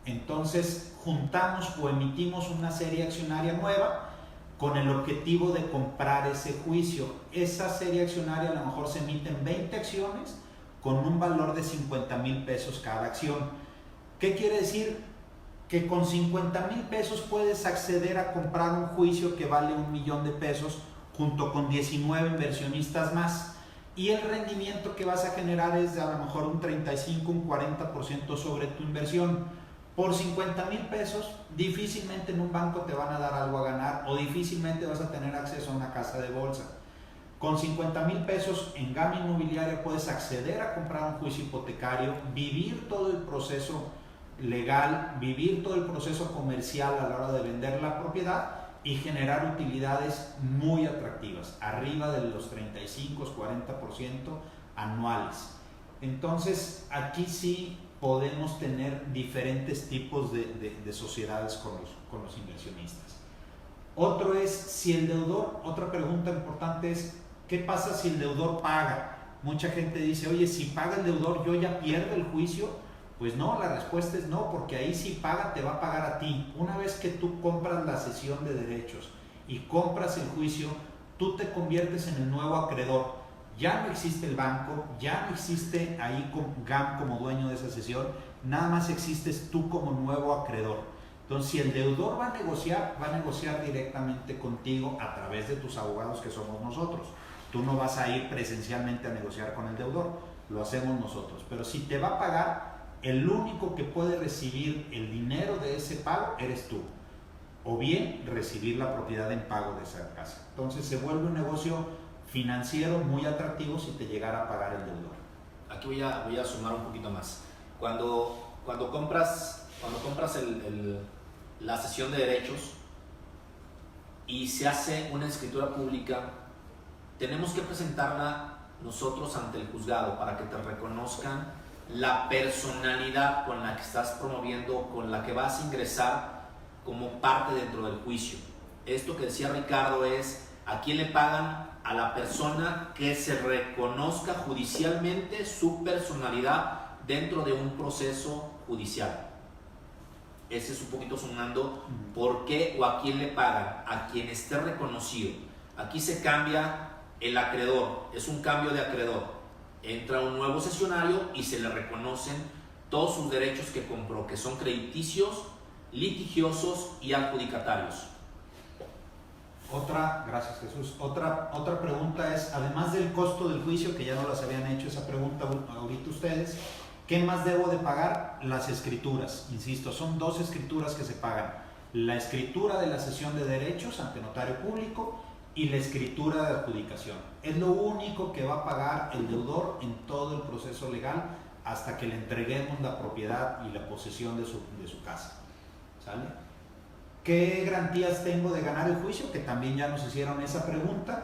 Entonces juntamos o emitimos una serie accionaria nueva con el objetivo de comprar ese juicio. Esa serie accionaria a lo mejor se emiten 20 acciones con un valor de $50,000 cada acción. ¿Qué quiere decir? Que con $50,000 puedes acceder a comprar un juicio que vale $1,000,000 junto con 19 inversionistas más, y el rendimiento que vas a generar es de a lo mejor un 35, un 40% sobre tu inversión. Por $50,000 difícilmente en un banco te van a dar algo a ganar o difícilmente vas a tener acceso a una casa de bolsa. Con $50,000 en GAM Inmobiliaria puedes acceder a comprar un juicio hipotecario, vivir todo el proceso legal, vivir todo el proceso comercial a la hora de vender la propiedad y generar utilidades muy atractivas, arriba de los 35-40% anuales. Entonces aquí sí podemos tener diferentes tipos de sociedades con los inversionistas. Otro es si el deudor, otra pregunta importante es: ¿qué pasa si el deudor paga? Mucha gente dice: oye, si paga el deudor, ¿yo ya pierdo el juicio? Pues no, la respuesta es no, porque ahí si paga te va a pagar a ti. Una vez que tú compras la cesión de derechos y compras el juicio, tú te conviertes en el nuevo acreedor. Ya no existe el banco, ya no existe ahí GAM como dueño de esa cesión, nada más existes tú como nuevo acreedor. Entonces, si el deudor va a negociar directamente contigo a través de tus abogados, que somos nosotros. Tú no vas a ir presencialmente a negociar con el deudor, lo hacemos nosotros. Pero si te va a pagar, el único que puede recibir el dinero de ese pago eres tú, o bien recibir la propiedad en pago de esa casa. Entonces se vuelve un negocio financiero muy atractivo si te llegara a pagar el deudor. Aquí voy a sumar un poquito más. Cuando compras la cesión de derechos y se hace una escritura pública, tenemos que presentarla nosotros ante el juzgado para que te reconozcan la personalidad con la que estás promoviendo, con la que vas a ingresar como parte dentro del juicio. Esto que decía Ricardo es: ¿a quién le pagan? A la persona que se reconozca judicialmente su personalidad dentro de un proceso judicial. Ese es un poquito sumando por qué o a quién le pagan, a quien esté reconocido. Aquí se cambia el acreedor, es un cambio de acreedor. Entra un nuevo cesionario y se le reconocen todos sus derechos que compró, que son crediticios, litigiosos y adjudicatarios. Gracias Jesús. Otra pregunta es, además del costo del juicio, que ya no las habían hecho esa pregunta ahorita ustedes, ¿qué más debo de pagar? Las escrituras. Insisto, son 2 escrituras que se pagan. La escritura de la cesión de derechos ante notario público y la escritura de adjudicación. Es lo único que va a pagar el deudor en todo el proceso legal hasta que le entreguemos la propiedad y la posesión de su casa. ¿Sale? ¿Qué garantías tengo de ganar el juicio? Que también ya nos hicieron esa pregunta.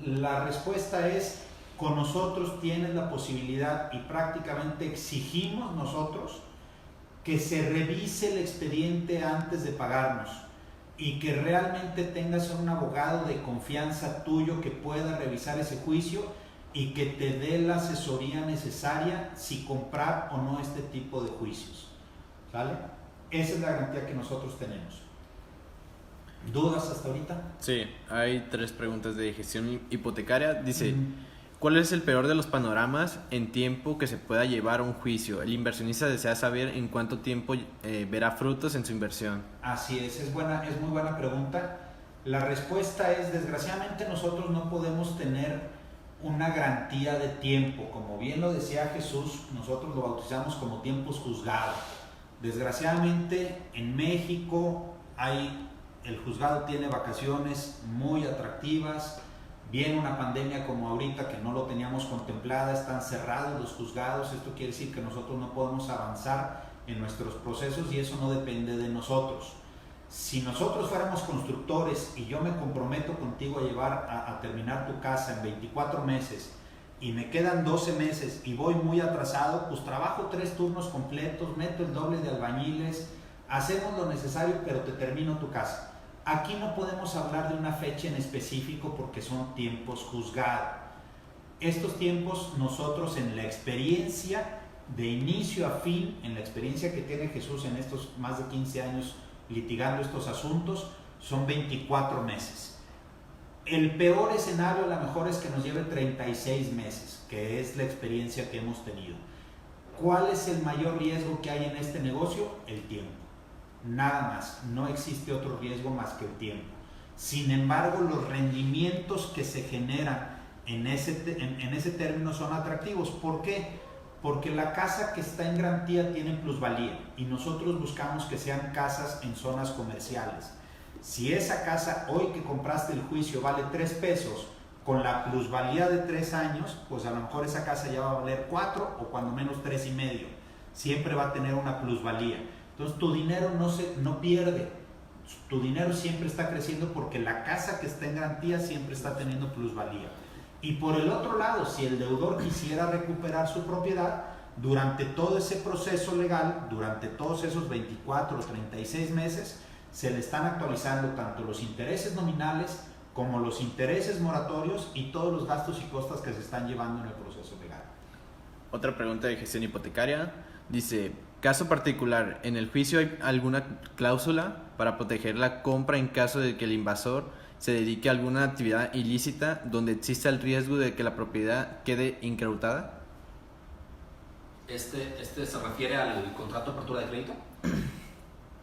La respuesta es: con nosotros tienes la posibilidad y prácticamente exigimos nosotros que se revise el expediente antes de pagarnos y que realmente tengas un abogado de confianza tuyo que pueda revisar ese juicio y que te dé la asesoría necesaria si comprar o no este tipo de juicios. ¿Sale? Esa es la garantía que nosotros tenemos. ¿Dudas hasta ahorita? Sí, hay 3 preguntas de gestión hipotecaria. Dice, ¿cuál es el peor de los panoramas en tiempo que se pueda llevar un juicio? El inversionista desea saber en cuánto tiempo verá frutos en su inversión. Así es muy buena pregunta. La respuesta es: desgraciadamente nosotros no podemos tener una garantía de tiempo. Como bien lo decía Jesús, nosotros lo bautizamos como tiempos juzgados. Desgraciadamente en México el juzgado tiene vacaciones muy atractivas. Viene una pandemia como ahorita que no lo teníamos contemplada, están cerrados los juzgados. Esto quiere decir que nosotros no podemos avanzar en nuestros procesos y eso no depende de nosotros. Si nosotros fuéramos constructores y yo me comprometo contigo a llevar a terminar tu casa en 24 meses y me quedan 12 meses y voy muy atrasado, pues trabajo 3 turnos completos, meto el doble de albañiles, hacemos lo necesario, pero te termino tu casa. Aquí no podemos hablar de una fecha en específico porque son tiempos juzgados. Estos tiempos nosotros, en la experiencia de inicio a fin, en la experiencia que tiene Jesús en estos más de 15 años litigando estos asuntos, son 24 meses. El peor escenario a lo mejor es que nos lleve 36 meses, que es la experiencia que hemos tenido. ¿Cuál es el mayor riesgo que hay en este negocio? El tiempo. Nada más, no existe otro riesgo más que el tiempo. Sin embargo, los rendimientos que se generan en ese término son atractivos. ¿Por qué? Porque la casa que está en garantía tiene plusvalía y nosotros buscamos que sean casas en zonas comerciales. Si esa casa hoy que compraste el juicio vale 3 pesos, con la plusvalía de 3 años, pues a lo mejor esa casa ya va a valer 4 o cuando menos 3,5. Siempre va a tener una plusvalía. Entonces tu dinero no pierde, tu dinero siempre está creciendo porque la casa que está en garantía siempre está teniendo plusvalía. Y por el otro lado, si el deudor quisiera recuperar su propiedad, durante todo ese proceso legal, durante todos esos 24 o 36 meses, se le están actualizando tanto los intereses nominales como los intereses moratorios y todos los gastos y costas que se están llevando en el proceso legal. Otra pregunta de gestión hipotecaria. Dice, caso particular, ¿en el juicio hay alguna cláusula para proteger la compra en caso de que el invasor se dedique a alguna actividad ilícita donde exista el riesgo de que la propiedad quede incautada? Este se refiere al contrato de apertura de crédito.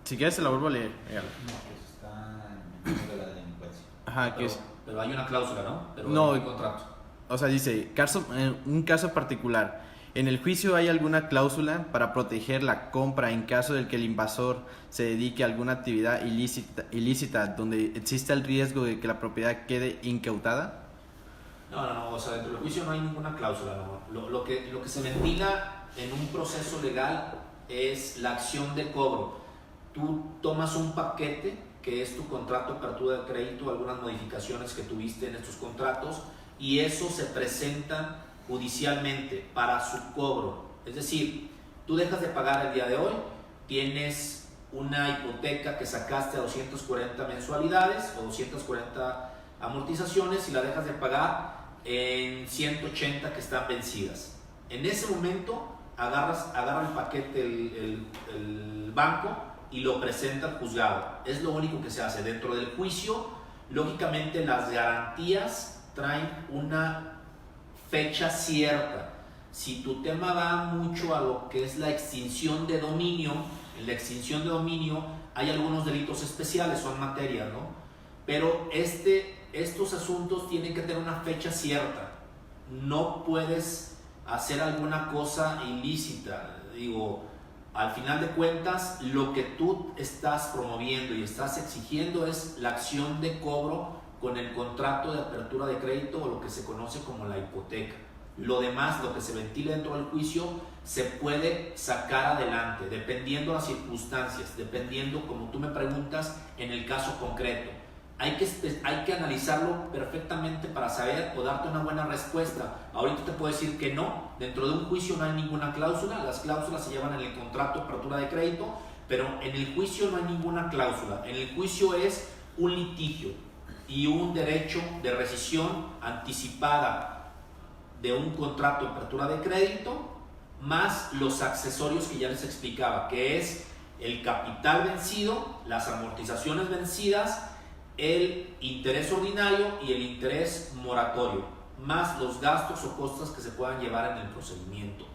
Si quieres, se la vuelvo a leer. No, pues está en el de la delincuencia. Ajá, que Pero, es. pero hay una cláusula, ¿no? Pero No. en el contrato. O sea, dice, un caso particular. En el juicio hay alguna cláusula para proteger la compra en caso de que el invasor se dedique a alguna actividad ilícita donde exista el riesgo de que la propiedad quede incautada. No, o sea, dentro del juicio no hay ninguna cláusula, no. Lo que se ventila en un proceso legal es la acción de cobro. Tú tomas un paquete que es tu contrato de apertura de crédito, algunas modificaciones que tuviste en estos contratos, y eso se presenta judicialmente para su cobro. Es decir, tú dejas de pagar el día de hoy, tienes una hipoteca que sacaste a 240 mensualidades o 240 amortizaciones y la dejas de pagar en 180 que están vencidas. En ese momento agarra el paquete el banco y lo presenta al juzgado. Es lo único que se hace. Dentro del juicio, lógicamente las garantías traen una fecha cierta. Si tu tema va mucho a lo que es la extinción de dominio, en la extinción de dominio hay algunos delitos especiales, son materias, ¿no? Pero estos asuntos tienen que tener una fecha cierta. No puedes hacer alguna cosa ilícita. Digo, al final de cuentas, lo que tú estás promoviendo y estás exigiendo es la acción de cobro con el contrato de apertura de crédito o lo que se conoce como la hipoteca. Lo demás, lo que se ventila dentro del juicio, se puede sacar adelante, dependiendo las circunstancias, dependiendo, como tú me preguntas, en el caso concreto. Hay que analizarlo perfectamente para saber o darte una buena respuesta. Ahorita te puedo decir que no, dentro de un juicio no hay ninguna cláusula, las cláusulas se llevan en el contrato de apertura de crédito, pero en el juicio no hay ninguna cláusula. En el juicio es un litigio y un derecho de rescisión anticipada de un contrato de apertura de crédito, más los accesorios que ya les explicaba, que es el capital vencido, las amortizaciones vencidas, el interés ordinario y el interés moratorio, más los gastos o costas que se puedan llevar en el procedimiento.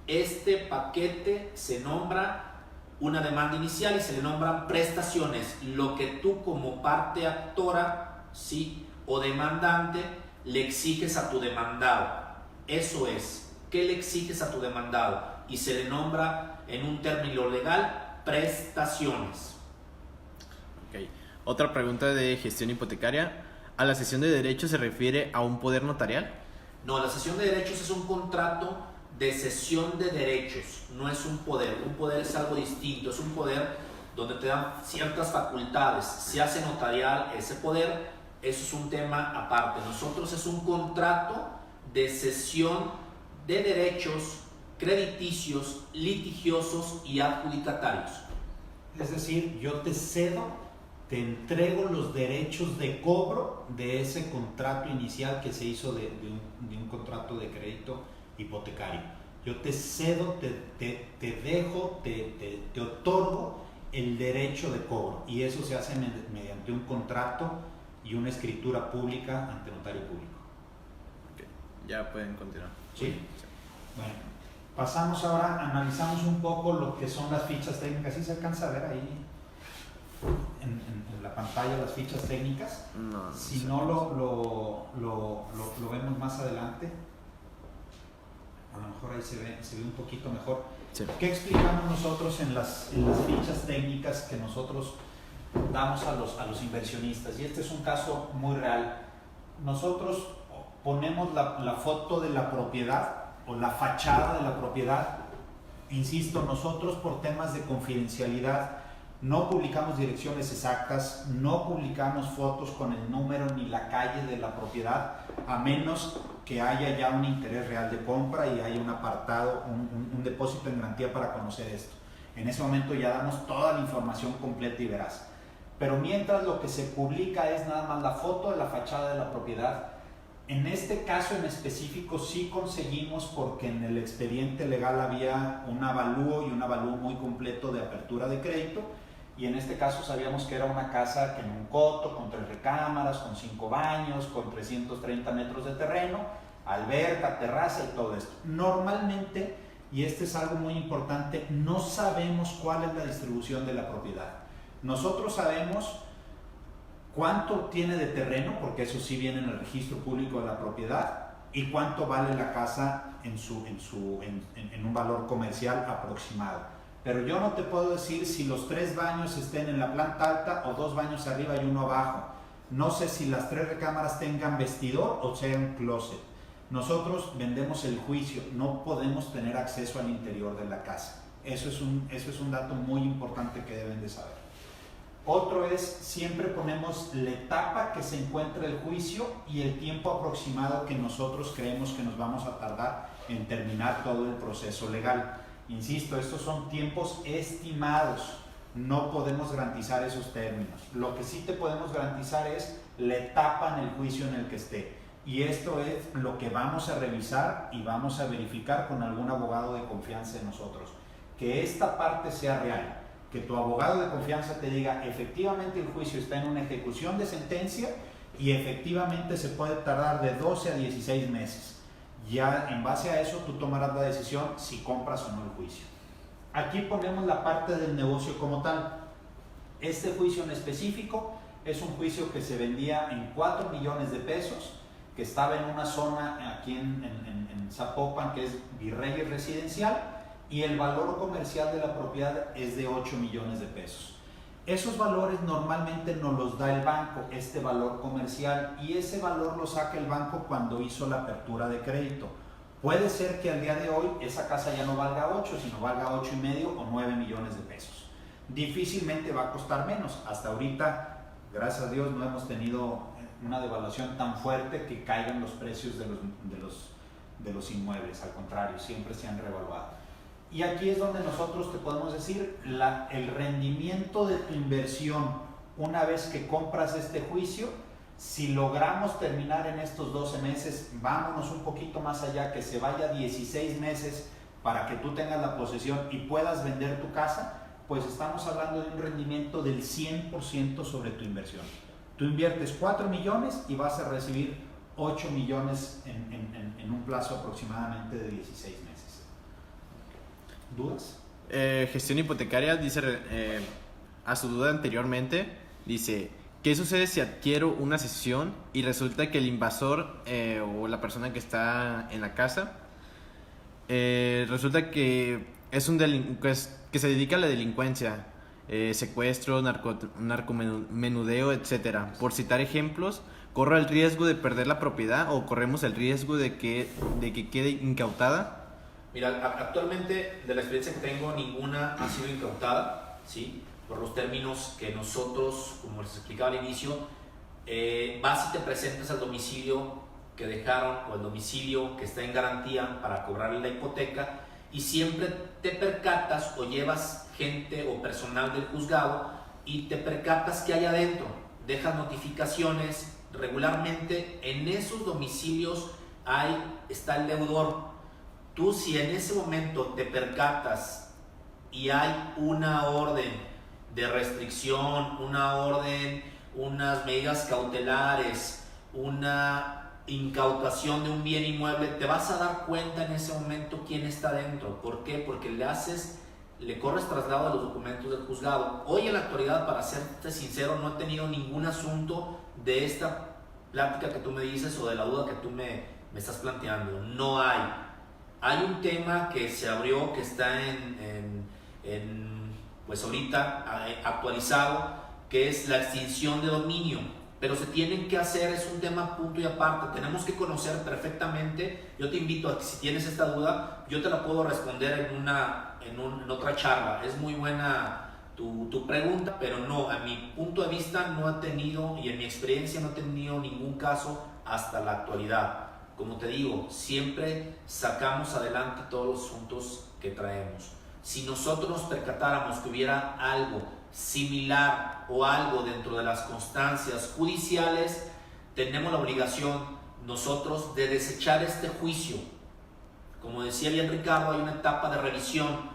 Este paquete se nombra una demanda inicial y se le nombran prestaciones, lo que tú como parte actora, ¿sí?, o demandante le exiges a tu demandado. Eso es, ¿qué le exiges a tu demandado? Y se le nombra en un término legal prestaciones. Ok. Otra pregunta de gestión hipotecaria. ¿A la cesión de derechos se refiere a un poder notarial? No, la cesión de derechos es un contrato de cesión de derechos, no es un poder. Un poder es algo distinto, es un poder donde te dan ciertas facultades. Se hace notarial ese poder, eso es un tema aparte. Nosotros es un contrato de cesión de derechos crediticios, litigiosos y adjudicatarios. Es decir, yo te cedo, te entrego los derechos de cobro de ese contrato inicial que se hizo de un contrato de crédito hipotecario. Yo te cedo, te dejo, te otorgo el derecho de cobro, y eso se hace mediante un contrato y una escritura pública ante notario público. Okay. Ya pueden continuar. ¿Sí? Bueno, pasamos ahora, analizamos un poco lo que son las fichas técnicas. ¿Sí se alcanza a ver ahí en la pantalla las fichas técnicas? No, no si sé. no lo vemos más adelante, a lo mejor ahí se ve un poquito mejor. Sí. ¿Qué explicamos nosotros en las fichas técnicas que nosotros damos a los inversionistas? Y este es un caso muy real. Nosotros ponemos la foto de la propiedad o la fachada de la propiedad. Insisto, nosotros por temas de confidencialidad no publicamos direcciones exactas, no publicamos fotos con el número ni la calle de la propiedad, a menos que haya ya un interés real de compra y haya un apartado, un depósito en garantía para conocer esto. En ese momento ya damos toda la información completa y veraz. Pero mientras, lo que se publica es nada más la foto de la fachada de la propiedad. En este caso en específico sí conseguimos, porque en el expediente legal había un avalúo, y un avalúo muy completo de apertura de crédito, y en este caso sabíamos que era una casa en un coto, con 3 recámaras, con 5 baños, con 330 metros de terreno, alberca, terraza y todo esto. Normalmente y este es algo muy importante, no sabemos cuál es la distribución de la propiedad. Nosotros sabemos cuánto tiene de terreno, porque eso sí viene en el registro público de la propiedad, y cuánto vale la casa en un valor comercial aproximado. Pero yo no te puedo decir si los 3 baños estén en la planta alta o 2 baños arriba y 1 abajo. No sé si las 3 recámaras tengan vestidor o sean closet. Nosotros vendemos el juicio, no podemos tener acceso al interior de la casa. Eso es un dato muy importante que deben de saber. Otro es, siempre ponemos la etapa que se encuentra el juicio y el tiempo aproximado que nosotros creemos que nos vamos a tardar en terminar todo el proceso legal. Insisto, estos son tiempos estimados, no podemos garantizar esos términos. Lo que sí te podemos garantizar es la etapa en el juicio en el que esté. Y esto es lo que vamos a revisar y vamos a verificar con algún abogado de confianza de nosotros. Que esta parte sea real. Que tu abogado de confianza te diga, efectivamente el juicio está en una ejecución de sentencia y efectivamente se puede tardar de 12 a 16 meses. Ya en base a eso tú tomarás la decisión si compras o no el juicio. Aquí ponemos la parte del negocio como tal. Este juicio en específico es un juicio que se vendía en 4 millones de pesos, que estaba en una zona aquí en Zapopan que es Virreyes Residencial, y el valor comercial de la propiedad es de 8 millones de pesos. Esos valores normalmente nos los da el banco, este valor comercial, y ese valor lo saca el banco cuando hizo la apertura de crédito. Puede ser que al día de hoy esa casa ya no valga 8, sino valga 8,5 o 9 millones de pesos. Difícilmente va a costar menos. Hasta ahorita, gracias a Dios, no hemos tenido una devaluación tan fuerte que caigan los precios de los inmuebles. Al contrario, siempre se han revaluado. Y aquí es donde nosotros te podemos decir el rendimiento de tu inversión una vez que compras este juicio. Si logramos terminar en estos 12 meses, vámonos un poquito más allá, que se vaya 16 meses para que tú tengas la posesión y puedas vender tu casa, pues estamos hablando de un rendimiento del 100% sobre tu inversión. Tú inviertes 4 millones y vas a recibir 8 millones en un plazo aproximadamente de 16 meses. ¿Dudas? Gestión hipotecaria dice, a su duda anteriormente, dice, ¿qué sucede si adquiero una cesión y resulta que el invasor o la persona que está en la casa resulta que es que se dedica a la delincuencia, secuestro, narcomenudeo, etcétera? Por citar ejemplos, ¿corre el riesgo de perder la propiedad o corremos el riesgo de que quede incautada? Mira, actualmente de la experiencia que tengo, ninguna ha sido incautada, ¿sí? Por los términos que nosotros, como les explicaba al inicio, vas y te presentas al domicilio que dejaron o el domicilio que está en garantía para cobrarle la hipoteca, y siempre te percatas o llevas gente o personal del juzgado y te percatas que hay adentro, dejas notificaciones. Regularmente en esos domicilios está el deudor. Tú, si en ese momento te percatas y hay una orden de restricción, una orden, unas medidas cautelares, una incautación de un bien inmueble, te vas a dar cuenta en ese momento quién está dentro. ¿Por qué? Porque le corres traslado a los documentos del juzgado. Hoy en la actualidad, para serte sincero, no he tenido ningún asunto de esta plática que tú me dices o de la duda que tú me estás planteando. No hay. Hay un tema que se abrió, que está pues ahorita actualizado, que es la extinción de dominio, pero se tienen que hacer, es un tema punto y aparte, tenemos que conocer perfectamente. Yo te invito a que si tienes esta duda, yo te la puedo responder en otra charla. Es muy buena tu pregunta, pero no, a mi punto de vista no he tenido, y en mi experiencia no he tenido ningún caso hasta la actualidad. Como te digo, siempre sacamos adelante todos los asuntos que traemos. Si nosotros nos percatáramos que hubiera algo similar o algo dentro de las constancias judiciales, tenemos la obligación nosotros de desechar este juicio. Como decía bien Ricardo, hay una etapa de revisión,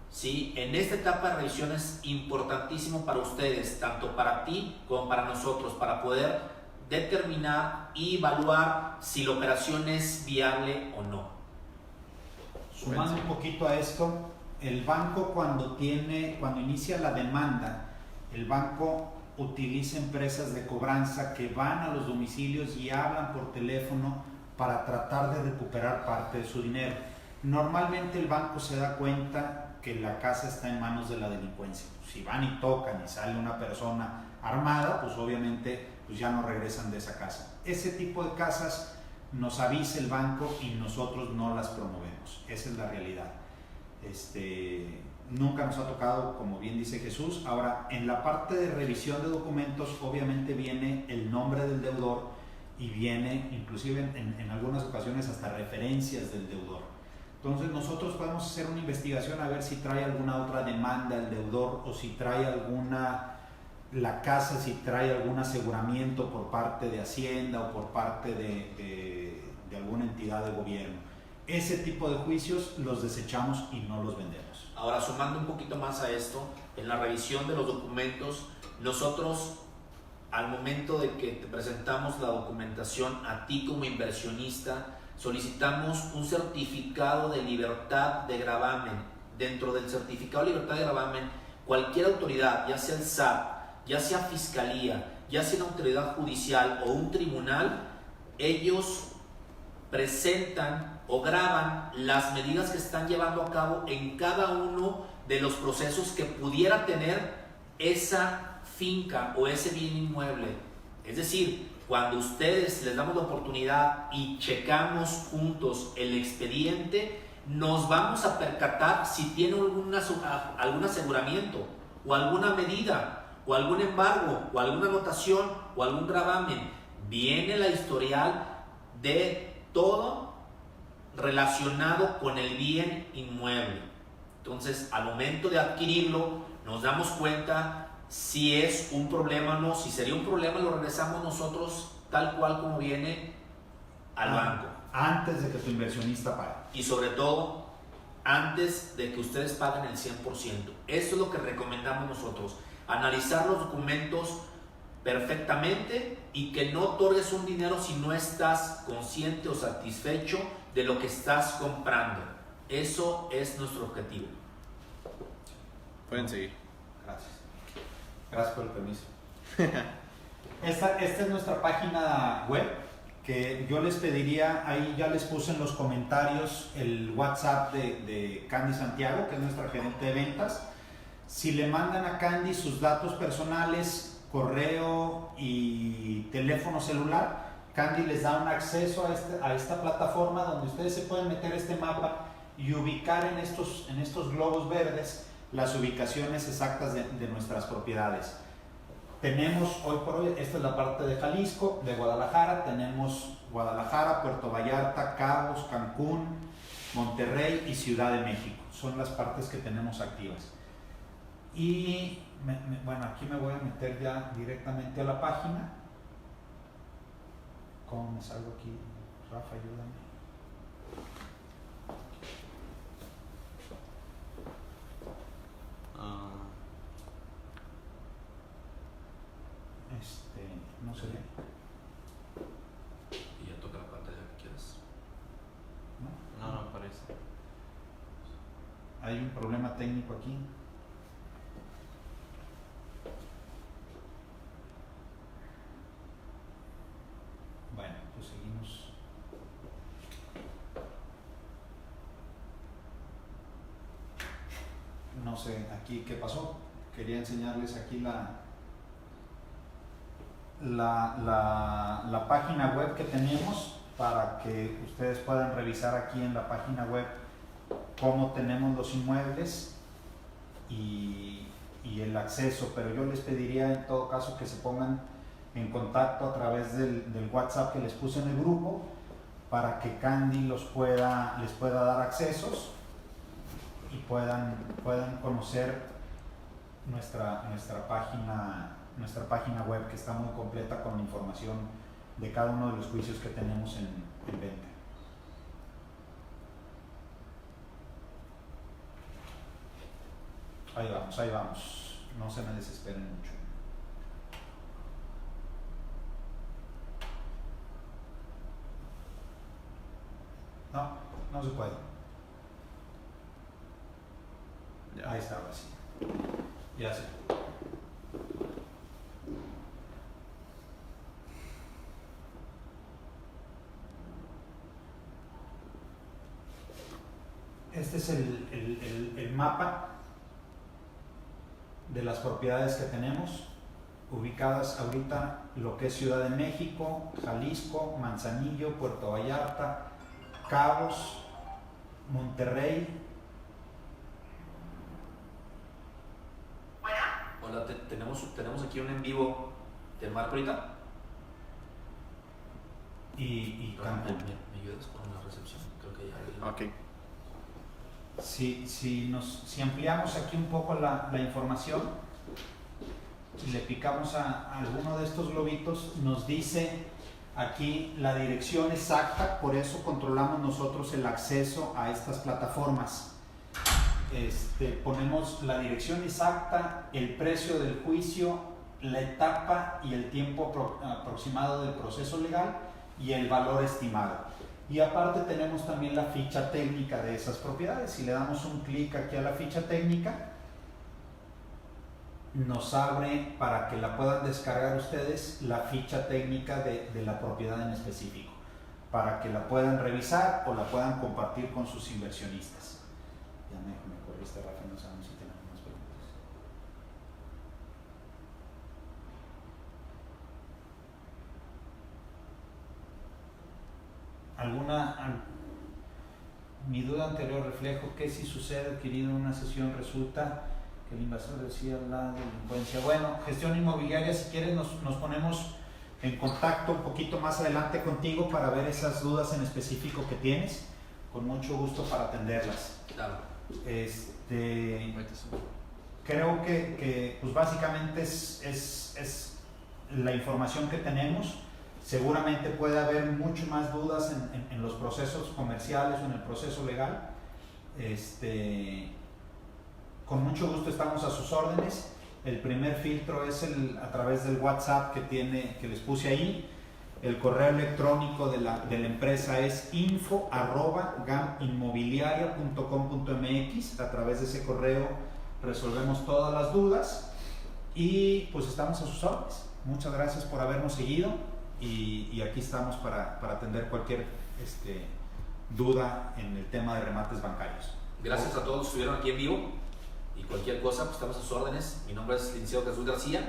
¿sí? En esta etapa de revisión es importantísimo para ustedes, tanto para ti como para nosotros, para poder determinar y evaluar si la operación es viable o no. Sumando un poquito a esto, el banco cuando inicia la demanda, el banco utiliza empresas de cobranza que van a los domicilios y hablan por teléfono para tratar de recuperar parte de su dinero. Normalmente el banco se da cuenta que la casa está en manos de la delincuencia. Si van y tocan y sale una persona armada, pues obviamente pues ya no regresan de esa casa. Ese tipo de casas nos avisa el banco y nosotros no las promovemos. Esa es la realidad. Nunca nos ha tocado, como bien dice Jesús. Ahora, en la parte de revisión de documentos, obviamente viene el nombre del deudor y viene inclusive en algunas ocasiones hasta referencias del deudor. Entonces nosotros podemos hacer una investigación a ver si trae alguna otra demanda el deudor o si trae la casa, si trae algún aseguramiento por parte de Hacienda o por parte de alguna entidad de gobierno. Ese tipo de juicios los desechamos y no los vendemos. Ahora, sumando un poquito más a esto, en la revisión de los documentos, nosotros al momento de que te presentamos la documentación a ti como inversionista, solicitamos un certificado de libertad de gravamen. Dentro del certificado de libertad de gravamen, cualquier autoridad, ya sea el SAT, ya sea Fiscalía, ya sea una autoridad judicial o un tribunal, ellos presentan o graban las medidas que están llevando a cabo en cada uno de los procesos que pudiera tener esa finca o ese bien inmueble. Es decir, cuando ustedes les damos la oportunidad y checamos juntos el expediente, nos vamos a percatar si tiene algún aseguramiento o alguna medida o algún embargo o alguna anotación o algún gravamen. Viene la historial de todo relacionado con el bien inmueble. Entonces, al momento de adquirirlo, nos damos cuenta si es un problema o no. Si sería un problema, lo regresamos nosotros tal cual como viene al banco. Antes de que tu inversionista pague. Y sobre todo, antes de que ustedes paguen el 100%. Eso es lo que recomendamos nosotros. Analizar los documentos perfectamente y que no otorgues un dinero si no estás consciente o satisfecho de lo que estás comprando. Eso es nuestro objetivo. Pueden seguir. Gracias. Gracias por el permiso. Esta es nuestra página web, que yo les pediría, ahí ya les puse en los comentarios el WhatsApp de Candy Santiago, que es nuestra gerente de ventas. Si le mandan a Candy sus datos personales, correo y teléfono celular, Candy les da un acceso a esta plataforma donde ustedes se pueden meter este mapa y ubicar en estos globos verdes las ubicaciones exactas de nuestras propiedades. Tenemos hoy por hoy, esta es la parte de Jalisco, de Guadalajara, tenemos Guadalajara, Puerto Vallarta, Cabos, Cancún, Monterrey y Ciudad de México. Son las partes que tenemos activas. Y bueno, aquí me voy a meter ya directamente a la página. ¿Cómo me salgo aquí? Rafa, ayúdame. No se ve. Y ya toca la pantalla que quieras. No aparece. Hay un problema técnico aquí. Bueno, pues seguimos. No sé aquí qué pasó. Quería enseñarles aquí la página web que tenemos para que ustedes puedan revisar aquí en la página web cómo tenemos los inmuebles y el acceso, pero yo les pediría en todo caso que se pongan en contacto a través del WhatsApp que les puse en el grupo para que Candy les pueda dar accesos y puedan conocer nuestra página web, que está muy completa con información de cada uno de los juicios que tenemos en venta. Ahí vamos, no se me desesperen mucho. No se puede. Ya. Ahí está, ahora sí. Ya sé. Este es el mapa de las propiedades que tenemos ubicadas ahorita, lo que es Ciudad de México, Jalisco, Manzanillo, Puerto Vallarta, Cabos, Monterrey. Hola, tenemos aquí un en vivo del Marco ahorita. Y Cancún. ¿Me ayudas con la recepción? Creo que ya. Ok. Si ampliamos aquí un poco la información y le picamos a alguno de estos globitos, nos dice aquí la dirección exacta, por eso controlamos nosotros el acceso a estas plataformas. Ponemos la dirección exacta, el precio del juicio, la etapa y el tiempo aproximado del proceso legal y el valor estimado. Y aparte tenemos también la ficha técnica de esas propiedades. Si le damos un clic aquí a la ficha técnica, nos abre para que la puedan descargar ustedes la ficha técnica de la propiedad en específico, para que la puedan revisar o la puedan compartir con sus inversionistas. Ya me corriste, Rafa, no sabemos si tenemos más preguntas. Mi duda anterior reflejo que si sucede adquirido en una sesión resulta que el inversor decía la delincuencia. Bueno, gestión inmobiliaria, si quieres nos ponemos en contacto un poquito más adelante contigo para ver esas dudas en específico que tienes, con mucho gusto para atenderlas. Claro. Creo que pues básicamente es la información que tenemos. Seguramente puede haber mucho más dudas en los procesos comerciales o en el proceso legal. Con mucho gusto estamos a sus órdenes. El primer filtro es a través del WhatsApp que les puse ahí. El correo electrónico de la empresa es info@gaminmobiliaria.com.mx. A través de ese correo resolvemos todas las dudas y pues estamos a sus órdenes. Muchas gracias por habernos seguido y aquí estamos para atender cualquier duda en el tema de remates bancarios. Gracias a todos los que estuvieron aquí en vivo y cualquier cosa, pues estamos a sus órdenes. Mi nombre es licenciado Jesús García